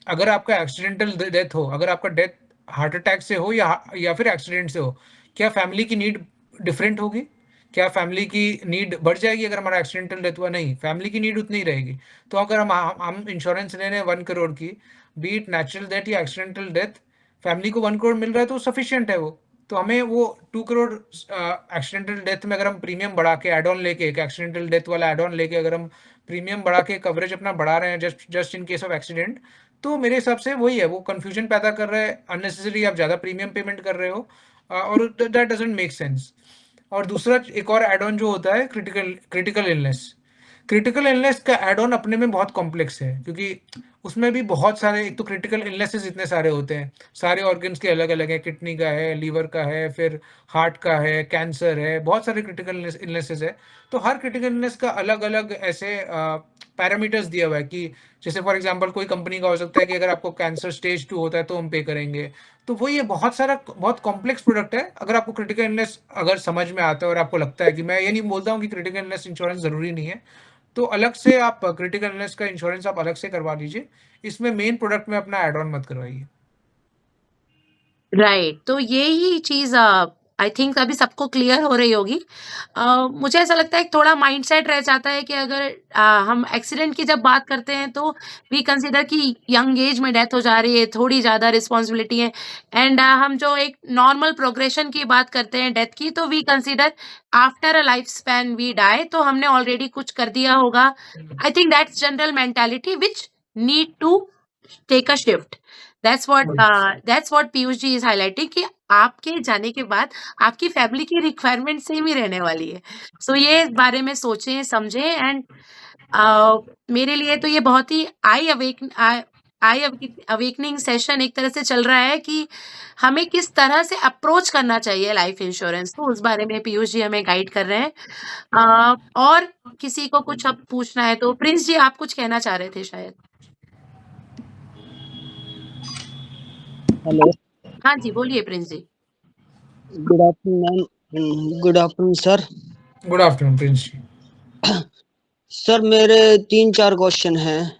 अगर आपका एक्सीडेंटल डेथ हो, अगर आपका डेथ हार्ट अटैक से हो या फिर एक्सीडेंट से हो, क्या फैमिली की नीड डिफरेंट होगी? क्या फैमिली की नीड बढ़ जाएगी अगर हमारा एक्सीडेंटल डेथ हुआ? नहीं, फैमिली की नीड उतनी ही रहेगी। तो अगर हम इंश्योरेंस ले रहे हैं 1 करोड़ की, बीट नेचुरल डेथ या एक्सीडेंटल डेथ, फैमिली को 1 करोड़ मिल रहा है तो सफिशियंट है वो। तो हमें वो 2 करोड़ एक्सीडेंटल डेथ में अगर हम प्रीमियम बढ़ा के एड ऑन लेके, एक एक्सीडेंटल डेथ वाला एड ऑन लेके अगर हम प्रीमियम बढ़ा के कवरेज अपना बढ़ा रहे हैं just in case of accident, तो मेरे हिसाब से वही है, वो कंफ्यूजन पैदा कर रहा है, अननेसेसरी आप ज़्यादा प्रीमियम पेमेंट कर रहे हो, और दैट डजंट मेक सेंस। और दूसरा एक और एड ऑन जो होता है क्रिटिकल इलनेस। क्रिटिकल इलनेस का एड ऑन अपने में बहुत कॉम्प्लेक्स है, क्योंकि उसमें भी बहुत सारे, एक तो क्रिटिकल इलनेसेस इतने सारे होते हैं, सारे ऑर्गन्स के अलग अलग है, किडनी का है, लीवर का है, फिर हार्ट का है, कैंसर है, बहुत सारे क्रिटिकल इलनेसेस है। तो हर क्रिटिकल इलनेस का अलग अलग ऐसे पैरामीटर्स दिया हुआ है कि जैसे फॉर एग्जांपल कोई कंपनी का हो सकता है कि अगर आपको कैंसर स्टेज 2 होता है तो हम पे करेंगे। तो वो ये बहुत सारा बहुत कॉम्प्लेक्स प्रोडक्ट है। अगर आपको क्रिटिकल इलनेस अगर समझ में आता है और आपको लगता है कि, मैं ये नहीं बोलता हूँ कि क्रिटिकल इलनेस इंश्योरेंस ज़रूरी नहीं है, तो अलग से आप क्रिटिकल इलनेस का इंश्योरेंस आप अलग से करवा लीजिए। इसमें मेन प्रोडक्ट में अपना एड ऑन मत करवाइए। राइट, तो यही चीज़ आई थिंक अभी सबको क्लियर हो रही होगी। मुझे ऐसा लगता है कि थोड़ा माइंडसेट रह जाता है कि अगर हम एक्सीडेंट की जब बात करते हैं तो वी कंसीडर कि यंग एज में डेथ हो जा रही है, थोड़ी ज़्यादा रिस्पॉन्सिबिलिटी है, एंड हम जो एक नॉर्मल प्रोग्रेशन की बात करते हैं डेथ की, तो we consider after a life span we die, तो हमने ऑलरेडी कुछ कर दिया होगा। I think that's general mentality which need to take a shift. That's what Piyush ji is highlighting कि आपके जाने के बाद आपकी फैमिली की रिक्वायरमेंट सेम ही रहने वाली है। सो ये इस बारे में सोचें, समझें, एंड मेरे लिए तो ये बहुत ही आई अवेकनिंग सेशन एक तरह से चल रहा है कि हमें किस तरह से अप्रोच करना चाहिए लाइफ इंश्योरेंस, तो उस बारे में पीयूष जी हमें गाइड कर रहे हैं। और किसी को कुछ अब पूछना है तो प्रिंस जी आप कुछ कहना चाह रहे थे शायद। हेलो, हाँ जी, बोलिए Prince ji. Good afternoon ma'am, good afternoon sir. Good afternoon Prince ji. Sir मेरे 3-4 क्वेश्चन हैं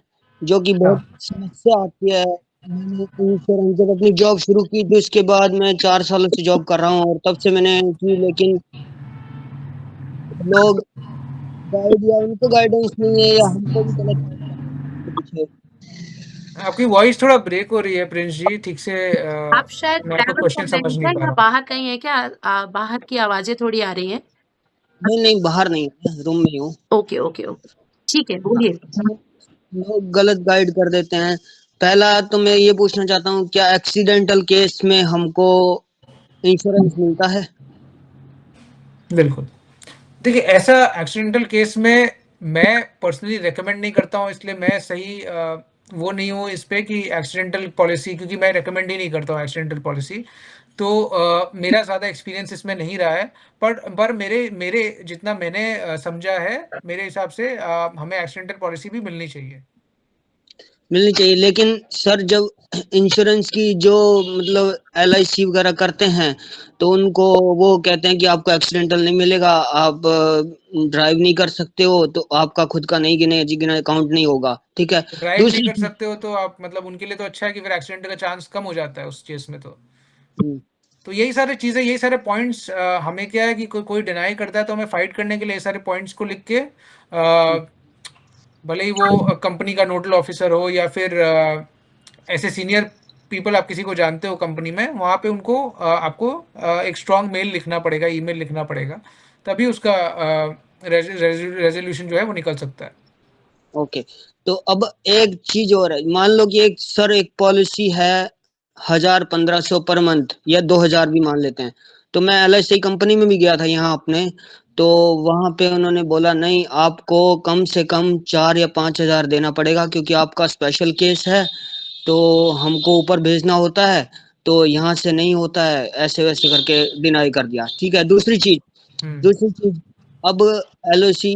जो कि बहुत हाँ, समस्या आती है। मैंने इंश्योरेंस जब अपनी जॉब शुरू की तो इसके बाद मैं 4 सालों से जॉब कर रहा हूँ और तब से मैंने की, लेकिन लोग गाइड या उनको गाइडेंस नहीं है या हमको भी गलत गाइड कर रहे हैं इसके पीछे। आपकी वॉइस थोड़ा ब्रेक हो रही है प्रिंस जी, ठीक से आप शायद मैं आपका ट्रैवल कर क्वेश्चन रहे हैं समझ नहीं क्या पा या रहा हूँ। बाहर कहीं हैं क्या? बाहर की आवाज़ें थोड़ी आ रही हैं। नहीं नहीं, बाहर नहीं, रूम में ही हूँ। Okay, okay, okay. ठीक है, बोलिए। लोग गलत गाइड कर देते हैं। पहला तो मैं ये पूछना चाहता हूँ, क्या एक्सीडेंटल केस में हमको इंश्योरेंस मिलता है? बिल्कुल। देखिए, ऐसा एक्सीडेंटल केस में मैं पर्सनली रिकमेंड नहीं करता हूँ, इसलिए मैं सही वो नहीं हूँ इस पे कि एक्सीडेंटल पॉलिसी, क्योंकि मैं रिकमेंड ही नहीं करता हूँ एक्सीडेंटल पॉलिसी। तो मेरा ज़्यादा एक्सपीरियंस इसमें नहीं रहा है। पर मेरे मेरे जितना मैंने समझा है, मेरे हिसाब से हमें एक्सीडेंटल पॉलिसी भी मिलनी चाहिए। मिलनी चाहिए, लेकिन सर जब इंश्योरेंस की जो मतलब LIC वगैरह करते हैं तो उनको वो कहते हैं कि आपको एक्सीडेंटल नहीं मिलेगा, आप ड्राइव नहीं कर सकते हो, तो आपका खुद का नहीं गिना अकाउंट नहीं होगा, ठीक है। ड्राइव नहीं दूसरी कर चीज। सकते हो तो आप मतलब उनके लिए तो अच्छा है कि फिर एक्सीडेंट का चांस कम हो जाता है उस केस में। तो यही सारी चीज़ें, यही सारे पॉइंट्स हमें क्या है कि कोई डिनाई करता है तो हमें फाइट करने के लिए ये सारे पॉइंट्स को लिख के भले ही वो कंपनी का नोडल ऑफिसर हो या फिर ऐसे सीनियर पीपल आप किसी को जानते हो कंपनी में, वहाँ पे उनको आपको एक स्ट्रॉन्ग मेल लिखना पड़ेगा, ईमेल लिखना पड़ेगा, तभी उसका रेजोल्यूशन जो है वो निकल सकता है। ओके, तो अब एक चीज और है, मान लो कि एक सर एक पॉलिसी है 1,000-1,500 पर मंथ या 2,000 भी मान लेते हैं। तो मैं LIC कंपनी में भी गया था यहाँ अपने, तो वहां पे उन्होंने बोला नहीं, आपको कम से कम 4 या 5,000 देना पड़ेगा, क्योंकि आपका स्पेशल केस है, तो हमको ऊपर भेजना होता है, तो यहाँ से नहीं होता है, ऐसे वैसे करके डिनाई कर दिया। ठीक है। दूसरी चीज, अब LOC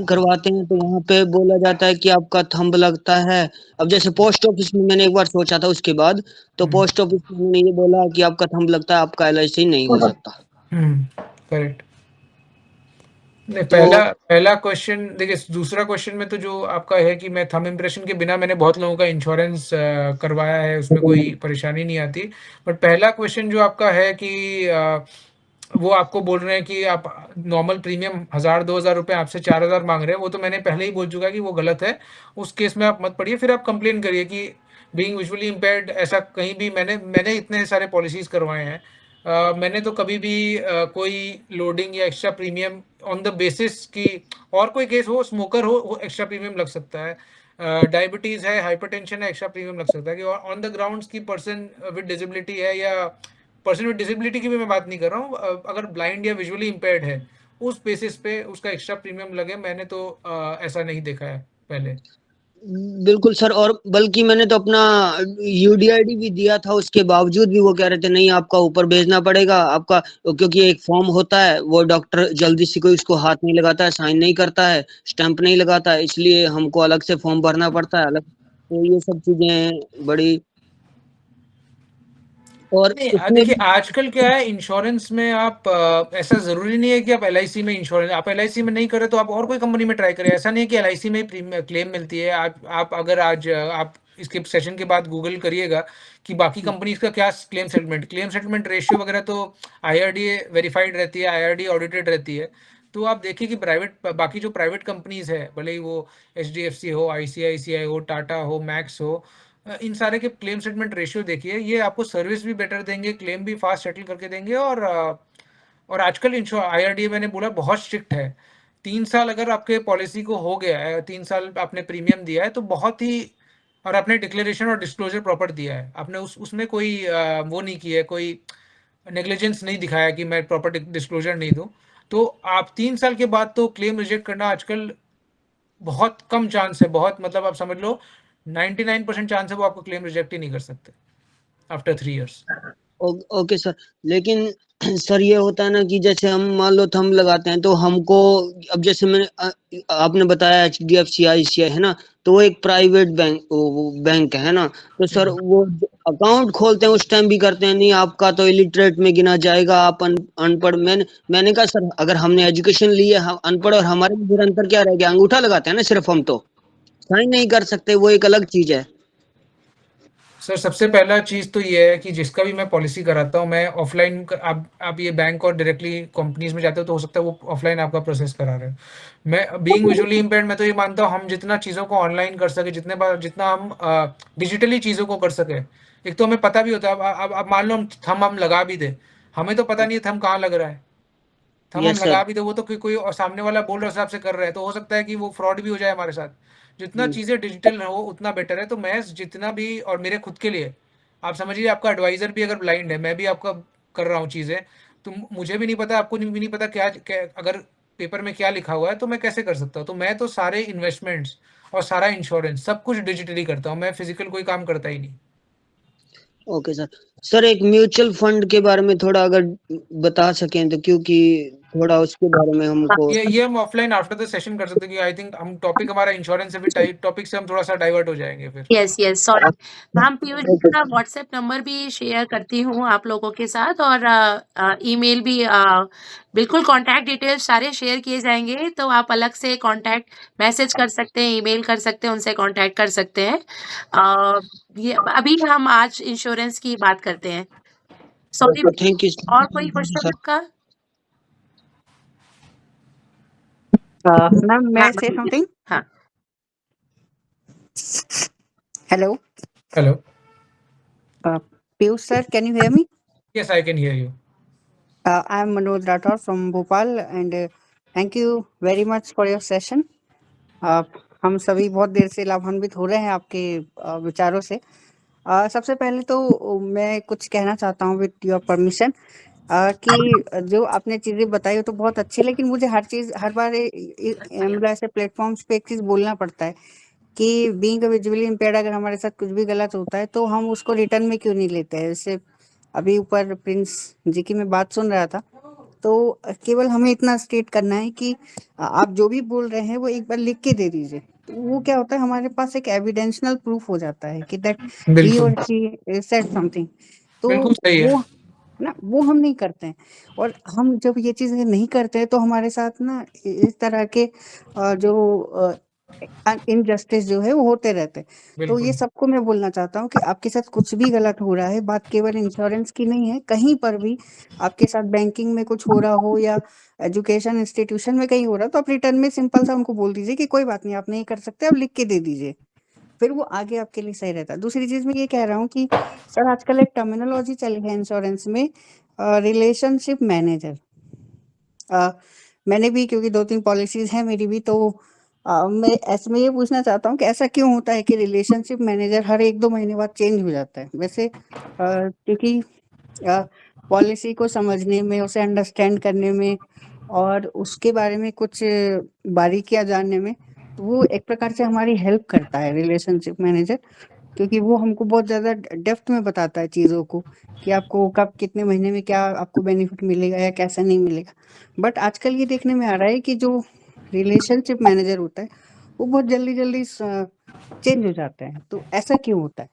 करवाते हैं तो यहाँ पे बोला जाता है कि आपका थंब लगता है। अब जैसे पोस्ट ऑफिस में मैंने एक बार सोचा था, उसके बाद तो पोस्ट ऑफिस में उन्होंने ये बोला कि आपका थंब लगता है, आपका LIC नहीं हो सकता। करेक्ट। नहीं, तो पहला पहला क्वेश्चन देखिए, दूसरा क्वेश्चन में तो जो आपका है कि मैं थंब इम्प्रेशन के बिना मैंने बहुत लोगों का इंश्योरेंस करवाया है, उसमें कोई परेशानी नहीं आती। बट पहला क्वेश्चन जो आपका है कि वो आपको बोल रहे हैं कि आप नॉर्मल प्रीमियम 1,000-2,000 रुपये आपसे 4,000 मांग रहे हैं, वो तो मैंने पहले ही बोल चुका कि वो गलत है। उस केस में आप मत पड़िए, फिर आप कंप्लेन करिए कि बीइंग विजुअली इम्पेयर्ड ऐसा कहीं भी मैंने इतने सारे पॉलिसीज करवाए हैं। मैंने तो कभी भी कोई लोडिंग या extra premium on the basis की, और कोई केस हो, स्मोकर हो एक्स्ट्रा प्रीमियम लग सकता है, डायबिटीज है, हाइपरटेंशन है, एक्स्ट्रा प्रीमियम लग सकता है कि ऑन द ग्राउंड्स की पर्सन विद डिसेबिलिटी है, या पर्सन विद डिसेबिलिटी की भी मैं बात नहीं कर रहा हूँ, अगर ब्लाइंड या विजुअली इम्पेयर्ड है उस बेसिस पे उसका एक्स्ट्रा प्रीमियम लगे, मैंने तो ऐसा नहीं देखा है पहले। बिल्कुल सर, और बल्कि मैंने तो अपना UDID भी दिया था, उसके बावजूद भी वो कह रहे थे नहीं, आपका ऊपर भेजना पड़ेगा आपका, क्योंकि एक फॉर्म होता है, वो डॉक्टर जल्दी से कोई उसको हाथ नहीं लगाता है, साइन नहीं करता है, स्टैंप नहीं लगाता है, इसलिए हमको अलग से फॉर्म भरना पड़ता है अलग। तो ये सब चीजें बड़ी, और नहीं, इसमें देखिए आजकल क्या है इंश्योरेंस में, आप ऐसा जरूरी नहीं है कि आप LIC में इंश्योरेंस, आप LIC में नहीं करें तो आप और कोई कंपनी में ट्राई करें। ऐसा नहीं है कि LIC में ही क्लेम मिलती है। आप अगर आज आप इसके सेशन के बाद गूगल करिएगा कि बाकी कंपनीज का क्या क्लेम सेटलमेंट रेशियो वगैरह, तो IRDA वेरीफाइड रहती है, IRDA ऑडिटेड रहती है। तो आप देखिए कि बाकी जो प्राइवेट कंपनीज है, भले ही वो HDFC हो, ICICI हो, टाटा हो, मैक्स हो, इन सारे के क्लेम सेटलमेंट रेशियो देखिए, ये आपको सर्विस भी बेटर देंगे, क्लेम भी फास्ट सेटल करके देंगे। और आजकल IRDA मैंने बोला बहुत स्ट्रिक्ट है। 3 साल अगर आपके पॉलिसी को हो गया है, 3 साल आपने प्रीमियम दिया है तो बहुत ही, और आपने डिक्लेरेशन और डिस्क्लोजर प्रॉपर दिया है, आपने उसमें कोई वो नहीं किया है, कोई नेग्लिजेंस नहीं दिखाया कि मैं प्रॉपर डिस्क्लोजर नहीं दूं, तो आप 3 साल के बाद तो क्लेम रिजेक्ट करना आजकल बहुत कम चांस है। बहुत मतलब आप समझ लो 99% चांस है वो आपको क्लेम रिजेक्ट ही नहीं कर सकते आफ्टर 3 इयर्स। ओके सर, लेकिन सर ये होता है ना कि जैसे हम मान लो थंब लगाते हैं तो हमको, अब जैसे मैंने आपने बताया HDFC ICI है ना, तो वो एक प्राइवेट बैंक है ना, तो सर वो अकाउंट खोलते हैं उस टाइम भी करते हैं नहीं, आपका तो इलिटरेट में गिना जाएगा, आप अनपढ़। मैंने कहा सर, अगर हमने एजुकेशन ली है, हम अनपढ़ और हमारे में फिर अंतर क्या रह गया, अंगूठा लगाते हैं ना सिर्फ, हम तो साइन नहीं कर सकते, वो एक अलग चीज है। सर सबसे पहला चीज़ तो ये है कि जिसका भी मैं पॉलिसी कराता हूँ, मैं ऑफलाइन, आप ये बैंक और डायरेक्टली कंपनीज में जाते हो तो हो सकता है वो ऑफलाइन आपका प्रोसेस करा रहे हो। मैं बीइंग विजुअली इम्पेयर्ड, मैं तो ये मानता हूँ हम जितना चीज़ों को ऑनलाइन कर सके, जितना हम डिजिटली चीज़ों को कर सके, एक तो हमें पता भी होता है। अब मान लो हम लगा भी दे, हमें तो पता नहीं है थम कहाँ लग रहा है। हम यस लगा सर। भी तो वो तो कोई और सामने वाला बोल रहे हिसाब से कर रहा है, तो हो सकता है कि वो फ्रॉड भी हो जाए हमारे साथ। जितना चीज़ें डिजिटल हो उतना बेटर है। तो मैं जितना भी, और मेरे खुद के लिए, आप समझिए आपका एडवाइज़र भी अगर ब्लाइंड है, मैं भी आपका कर रहा हूँ चीज़ें, तो मुझे भी नहीं पता, आपको भी नहीं पता क्या अगर पेपर में क्या लिखा हुआ है, तो मैं कैसे कर सकता हूँ। तो मैं तो सारे इन्वेस्टमेंट्स और सारा इंश्योरेंस सब कुछ डिजिटली करता हूँ, मैं फिजिकल कोई काम करता ही नहीं। Okay sir. सर एक म्यूचुअल फंड के बारे में थोड़ा अगर बता सकें तो, क्योंकि थोड़ा उसके बारे में हमको। ये हम ऑफलाइन आफ्टर द सेशन कर सकते हैं, क्योंकि आई थिंक हम टॉपिक हमारा इंश्योरेंस से भी टॉपिक से हम थोड़ा-सा डाइवर्ट हो जाएँगे फिर। Yes, yes, sorry. Ma'am Piyush ji का व्हाट्सएप नंबर भी शेयर करती हूँ आप लोगों के साथ, और ईमेल भी, बिल्कुल कॉन्टैक्ट डिटेल्स सारे शेयर किए जाएँगे, तो आप अलग से कॉन्टैक्ट मैसेज कर सकते हैं, ईमेल कर सकते हैं, उनसे कॉन्टैक्ट कर सकते हैं। ये अभी हम आज इंश्योरेंस की बात करते हैं। सॉरी, थैंक यू और कोई क्वेश्चन सर। आपका? Ma'am, may I say something? हाँ। Hello, hello. Piyush sir, can you hear me? Yes, I can hear you. I am Manoj Rathore from Bhopal, and thank you very much for your session. हम सभी बहुत देर से लाभान्वित हो रहे हैं आपके विचारों से। सबसे पहले तो मैं कुछ कहना चाहता हूँ विद योर परमिशन, कि जो आपने चीजें बताई वो तो बहुत अच्छी, लेकिन मुझे हर बार मतलब ऐसे प्लेटफॉर्म्स पे एक चीज बोलना पड़ता है कि बीइंग अ विजुअली इम्पेयर्ड अगर हमारे साथ कुछ भी गलत होता है तो हम उसको रिटर्न में क्यों नहीं लेते हैं। जैसे अभी ऊपर प्रिंस जी की मैं बात सुन रहा था, तो केवल हमें इतना स्टेट करना है कि आप जो भी बोल रहे हैं वो एक बार लिख के दे दीजिए, तो वो क्या होता है हमारे पास एक एविडेंशियल प्रूफ हो जाता है कि दैट ही बिल्कुल, और शी सेड समथिंग। तो बिल्कुल सही है। वो ना वो हम नहीं करते हैं, और हम जब ये चीजें नहीं करते हैं तो हमारे साथ ना इस तरह के जो इनजस्टिस जो है वो होते रहते हैं। तो ये बिल्कुल, सबको मैं बोलना चाहता हूँ कि आपके साथ कुछ भी गलत हो रहा है, बात केवल इंश्योरेंस की नहीं है, कहीं पर भी आपके साथ बैंकिंग में कुछ हो रहा हो या एजुकेशन इंस्टीट्यूशन में कहीं हो रहा हो, तो आप रिटर्न में सिंपल सा उनको बोल दीजिए कि कोई बात नहीं, आप नहीं कर सकते, आप लिख के दे दीजिए, फिर वो आगे आपके लिए सही रहता है। दूसरी चीज मैं ये कह रहा हूँ कि सर आजकल एक टर्मिनोलॉजी चली है इंश्योरेंस में, रिलेशनशिप मैनेजर। मैंने भी, क्योंकि 2-3 पॉलिसीज हैं मेरी भी, तो मैं ऐसे में ये पूछना चाहता हूँ कि ऐसा क्यों होता है कि रिलेशनशिप मैनेजर हर 1-2 महीने बाद चेंज हो जाता है? वैसे क्योंकि पॉलिसी को समझने में, उसे अंडरस्टैंड करने में और उसके बारे में कुछ बारीकियाँ जानने में, तो वो एक प्रकार से हमारी हेल्प करता है रिलेशनशिप मैनेजर, क्योंकि वो हमको बहुत ज़्यादा डेप्थ में बताता है चीज़ों को कि आपको कब कितने महीने में क्या आपको बेनिफिट मिलेगा या कैसा नहीं मिलेगा। बट आजकल ये देखने में आ रहा है कि जो रिलेशनशिप मैनेजर होता है वो बहुत जल्दी-जल्दी चेंज हो जाता है, तो ऐसा क्यों होता है?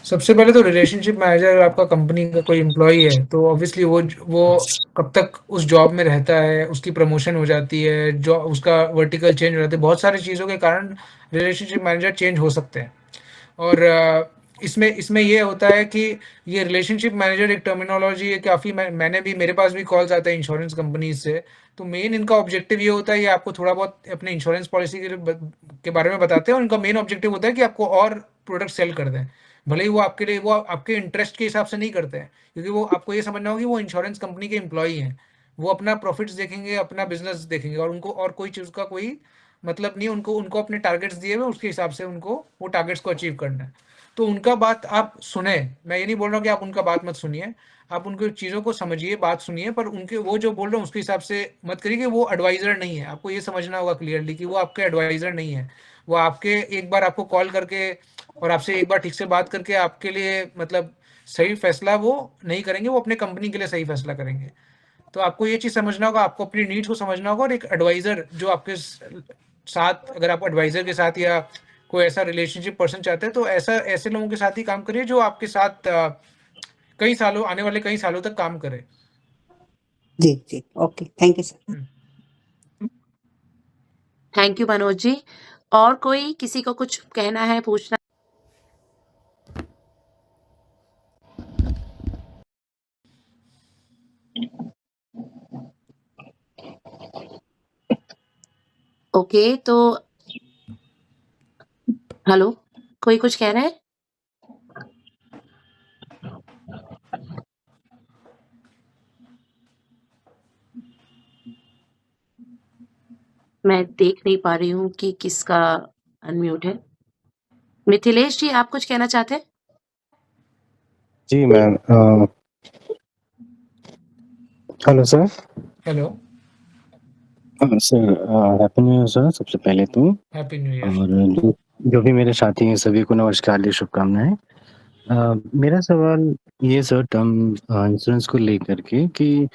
सबसे पहले तो रिलेशनशिप मैनेजर अगर आपका कंपनी का कोई एम्प्लॉयी है, तो ऑब्वियसली वो कब तक उस जॉब में रहता है, उसकी प्रमोशन हो जाती है, जो उसका वर्टिकल चेंज हो जाता है, बहुत सारी चीज़ों के कारण रिलेशनशिप मैनेजर चेंज हो सकते हैं। और इसमें इसमें ये होता है कि ये रिलेशनशिप मैनेजर एक टर्मिनोलॉजी है, काफ़ी मैंने भी, मेरे पास भी कॉल्स आते हैं इंश्योरेंस कंपनीज से, तो मेन इनका ऑब्जेक्टिव ये होता है, ये आपको थोड़ा बहुत अपने इंश्योरेंस पॉलिसी के बारे में बताते हैं, और इनका मेन ऑब्जेक्टिव होता है कि आपको और प्रोडक्ट सेल कर दें। भले ही वो आपके लिए, वो आपके इंटरेस्ट के हिसाब से नहीं करते हैं, क्योंकि वो आपको ये समझना होगा कि वो इंश्योरेंस कंपनी के एम्प्लॉई हैं, वो अपना प्रॉफिट्स देखेंगे, अपना बिजनेस देखेंगे, और उनको और कोई चीज़ का कोई मतलब नहीं है। उनको उनको अपने टारगेट्स दिए हुए, उसके हिसाब से उनको वो टारगेट्स को अचीव करना है। तो उनका बात आप सुने, मैं ये नहीं बोल रहा हूँ कि आप उनका बात मत सुनिए, आप उनकी चीज़ों को समझिए, बात सुनिए, पर उनके वो जो बोल रहे हैं उसके हिसाब से मत करिए, कि वो एडवाइज़र नहीं है। आपको ये समझना होगा क्लियरली कि वो आपके एडवाइज़र नहीं है। वो आपके एक बार आपको कॉल करके और आपसे एक बार ठीक से बात करके आपके लिए मतलब सही फैसला वो नहीं करेंगे, वो अपने कंपनी के लिए सही फैसला करेंगे। तो आपको ये चीज़ समझना होगा, आपको अपनी नीड्स को समझना होगा, और एक एडवाइज़र जो आपके साथ, अगर आप एडवाइज़र के साथ या कोई ऐसा रिलेशनशिप पर्सन चाहते हैं, तो ऐसे लोगों के साथ ही काम करिए जो आपके साथ कई सालों, आने वाले कई सालों तक काम करे। जी, जी। Okay, thank you sir. Thank you Manoj ji. और कोई किसी को कुछ कहना है, पूछना? ओके, तो हेलो, कोई कुछ कह रहा है? मैं देख नहीं पा रही हूँ कि किसका अनम्यूट है। मिथिलेश जी, आप कुछ कहना चाहते हैं? जी ma'am, hello sir. Hello, sir happy new year sir, सबसे पहले तो। Happy new year. और जो भी मेरे साथी हैं सभी को नमस्कार, शुभकामनाएं। मेरा सवाल ये सर टर्म इंश्योरेंस को लेकर के कि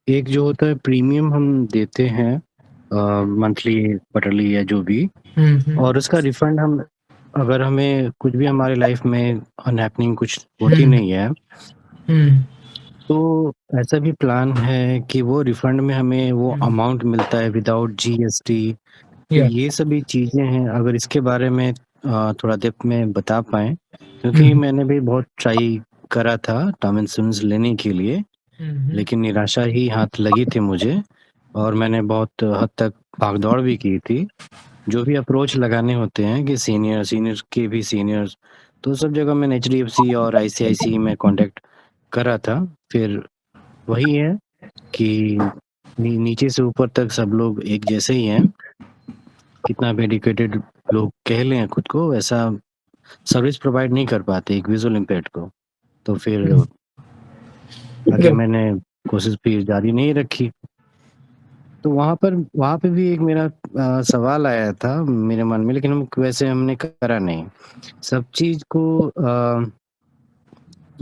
एक जो होता है प्रीमियम हम देते हैं मंथली क्वार्टरली या जो भी, और उसका रिफंड हम अगर हमें कुछ भी हमारे लाइफ में अनहैपनिंग कुछ होती नहीं है, तो ऐसा भी प्लान है कि वो रिफंड में हमें वो अमाउंट मिलता है विदाउट जीएसटी। तो या ये सभी चीज़ें हैं, अगर इसके बारे में थोड़ा डेप्थ में बता पाएँ, क्योंकि मैंने भी बहुत ट्राई करा था टर्म इंश्योरेंस लेने के लिए, लेकिन निराशा ही हाथ लगी थी मुझे, और मैंने बहुत हद तक भाग-दौड़ भी की थी। जो भी अप्रोच लगाने होते हैं कि सीनियर के भी सीनियर्स, तो सब जगह मैंने एचडीएफसी और आईसीआईसी में कॉन्टैक्ट करा था। फिर वही है कि नीचे से ऊपर तक सब लोग एक जैसे ही हैं। कितना भी एजुकेटेड लोग कह लें खुद को, वैसा सर्विस प्रोवाइड नहीं कर पाते एक विजुअल इम्पेयर्ड को। तो फिर आगे मैंने कोशिश भी जारी नहीं रखी। तो वहाँ पे भी एक मेरा सवाल आया था मेरे मन में, लेकिन वैसे हमने करा नहीं। सब चीज़ को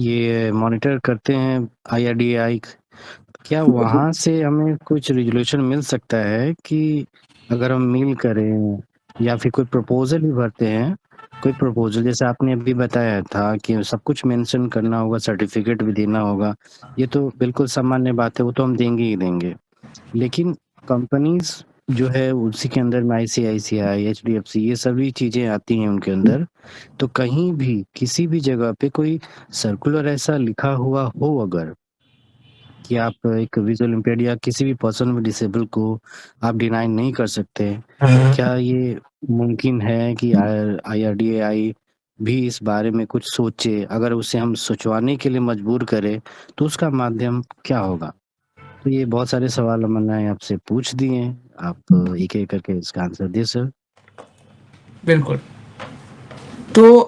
ये मॉनिटर करते हैं IRDAI। क्या वहाँ से हमें कुछ रेज़ोल्यूशन मिल सकता है कि अगर हम मेल करें या फिर कोई प्रपोज़ल भी भरते हैं, कोई प्रपोज़ल जैसे आपने अभी बताया था कि सब कुछ मेंशन करना होगा, सर्टिफ़िकेट भी देना होगा, ये तो बिल्कुल सामान्य बात है, वो तो हम देंगे ही देंगे। लेकिन कंपनीज़ जो है उसी के अंदर में आईसीआईसीआई, एचडीएफसी ये सभी चीज़ें आती हैं उनके अंदर। तो कहीं भी किसी भी जगह पे कोई सर्कुलर ऐसा लिखा हुआ हो अगर कि आप एक विजुअल इम्पेयर्ड या किसी भी पर्सन में डिसेबल को आप डिनाई नहीं कर सकते, क्या ये मुमकिन है कि IRDAI भी इस बारे में कुछ सोचे? अगर उसे हम सोचवाने के लिए मजबूर करें, तो उसका माध्यम क्या होगा? तो ये बहुत सारे सवाल मैंने आपसे पूछ दिए हैं, आप एक-एक करके इसका आंसर दें सर। बिल्कुल। तो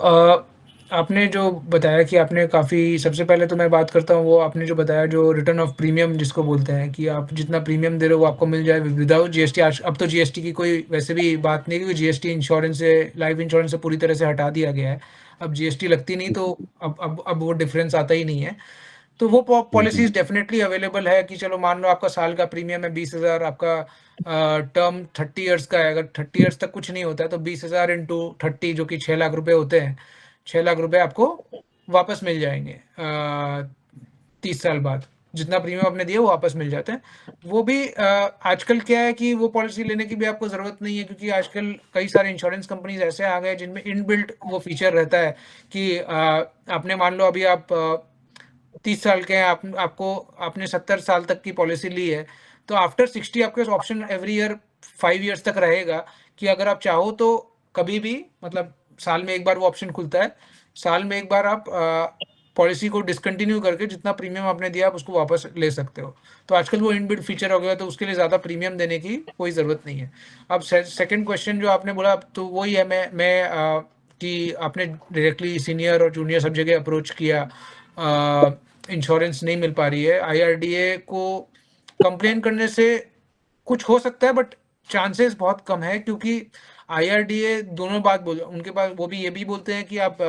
आपने जो बताया कि आपने काफ़ी सबसे पहले तो मैं बात करता हूँ वो आपने जो बताया जो रिटर्न ऑफ प्रीमियम जिसको बोलते हैं कि आप जितना प्रीमियम दे रहे हो वो आपको मिल जाए विदाउट जीएसटी। आज अब तो जीएसटी की कोई वैसे भी बात नहीं है क्योंकि जीएसटी इंश्योरेंस से लाइफ इंश्योरेंस से पूरी तरह से हटा दिया गया है। अब जीएसटी लगती नहीं तो अब वो डिफ़रेंस आता ही नहीं है। तो वो हुँ, हुँ। पॉलिसीज़ डेफ़िनेटली अवेलेबल है कि चलो मान लो आपका साल का प्रीमियम है 20,000 आपका टर्म 30 इयर्स का है, अगर 30 इयर्स तक कुछ नहीं होता है तो 20,000 इंटू 30 जो कि 6 लाख रुपए होते हैं, 6 लाख रुपए आपको वापस मिल जाएँगे 30 साल बाद। जितना प्रीमियम आपने दिया वो वापस मिल जाते हैं। वो भी आजकल क्या है कि वो पॉलिसी लेने की भी आपको ज़रूरत नहीं है क्योंकि आजकल कई सारे इंश्योरेंस कंपनीज़ ऐसे आ गए जिनमें इनबिल्ट वो फीचर रहता है कि आपने मान लो अभी आप 30 साल के हैं, आपको आपने 70 साल तक की पॉलिसी ली है, तो आफ्टर 60 आपके पास ऑप्शन एवरी ईयर 5 इयर्स तक रहेगा कि अगर आप चाहो तो कभी भी मतलब साल में एक बार वो ऑप्शन खुलता है, साल में एक बार आप पॉलिसी को डिसकंटिन्यू करके जितना प्रीमियम आपने दिया आप उसको वापस ले सकते हो। तो आजकल वो इनबिल्ट फीचर हो गया तो उसके लिए ज़्यादा प्रीमियम देने की कोई ज़रूरत नहीं है। अब सेकंड क्वेश्चन जो आपने बोला तो वही है कि आपने डायरेक्टली सीनियर और जूनियर सब जगह अप्रोच किया इंश्योरेंस नहीं मिल पा रही है। आईआरडीए को कंप्लेन करने से कुछ हो सकता है बट चांसेस बहुत कम है क्योंकि आईआरडीए दोनों बात बोल उनके पास वो भी ये भी बोलते हैं कि आप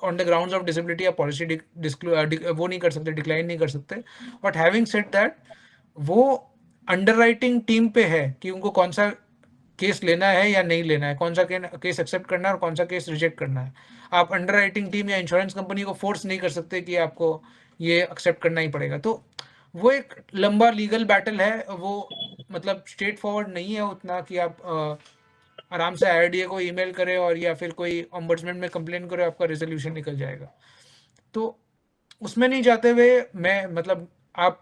on the grounds of disability आप पॉलिसी वो नहीं कर सकते, डिक्लाइन नहीं कर सकते। बट हैविंग सेड दैट वो अंडरराइटिंग टीम पे है कि उनको कौन सा केस लेना है या नहीं लेना है, कौन सा केस एक्सेप्ट करना है और कौन सा केस रिजेक्ट करना है। आप अंडरराइटिंग टीम या इंश्योरेंस कंपनी को फोर्स नहीं कर सकते कि आपको ये एक्सेप्ट करना ही पड़ेगा। तो वो एक लंबा लीगल बैटल है, वो मतलब स्ट्रेट फॉरवर्ड नहीं है उतना कि आप आराम से आईआरडीए को ईमेल करें और या फिर कोई ऑम्बड्समैन में कंप्लेन करें, आपका रेजोल्यूशन निकल जाएगा। तो उसमें नहीं जाते हुए मैं मतलब आप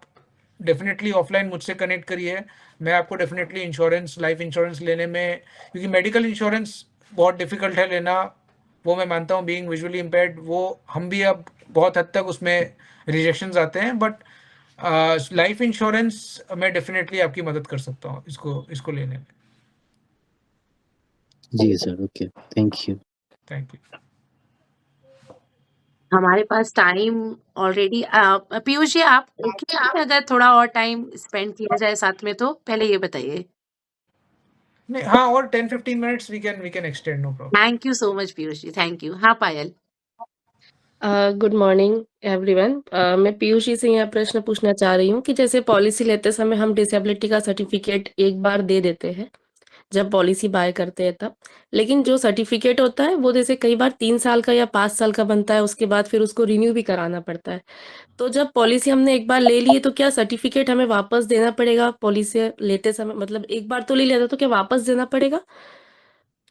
डेफिनेटली ऑफलाइन मुझसे कनेक्ट करिए। मैं आपको डेफिनेटली इंश्योरेंस लाइफ इंश्योरेंस लेने में क्योंकि मेडिकल इंश्योरेंस बहुत डिफ़िकल्ट है लेना, वो मैं मानता हूँ बीइंग विजुअली इम्पेयर्ड वो हम भी अब बहुत हद तक उसमें रिजेक्शंस आते हैं बट लाइफ इंश्योरेंस मैं डेफिनेटली आपकी मदद कर सकता हूँ इसको लेने में। जी sir, okay, thank you. Thank you. हमारे पास टाइम ऑलरेडी पीयूष जी आप ओके हैं अगर थोड़ा और टाइम स्पेंड किया जाए साथ में तो पहले ये बताइए। नहीं हाँ और 10-15 minutes we can extend no problem. Thank you so much Piyush ji, thank you. हाँ पायल। Good morning everyone. मैं पीयूष जी से यह प्रश्न पूछना चाह रही हूँ कि जैसे पॉलिसी लेते समय हम डिसेबिलिटी का सर्टिफिकेट एक बार दे देते हैं जब पॉलिसी बाय करते हैं तब, लेकिन जो सर्टिफिकेट होता है वो जैसे कई बार 3 साल का या 5 साल का बनता है, उसके बाद फिर उसको रिन्यू भी कराना पड़ता है। तो जब पॉलिसी हमने एक बार ले ली है तो क्या सर्टिफिकेट हमें वापस देना पड़ेगा? पॉलिसी लेते समय मतलब एक बार तो ले लिया था तो क्या वापस देना पड़ेगा?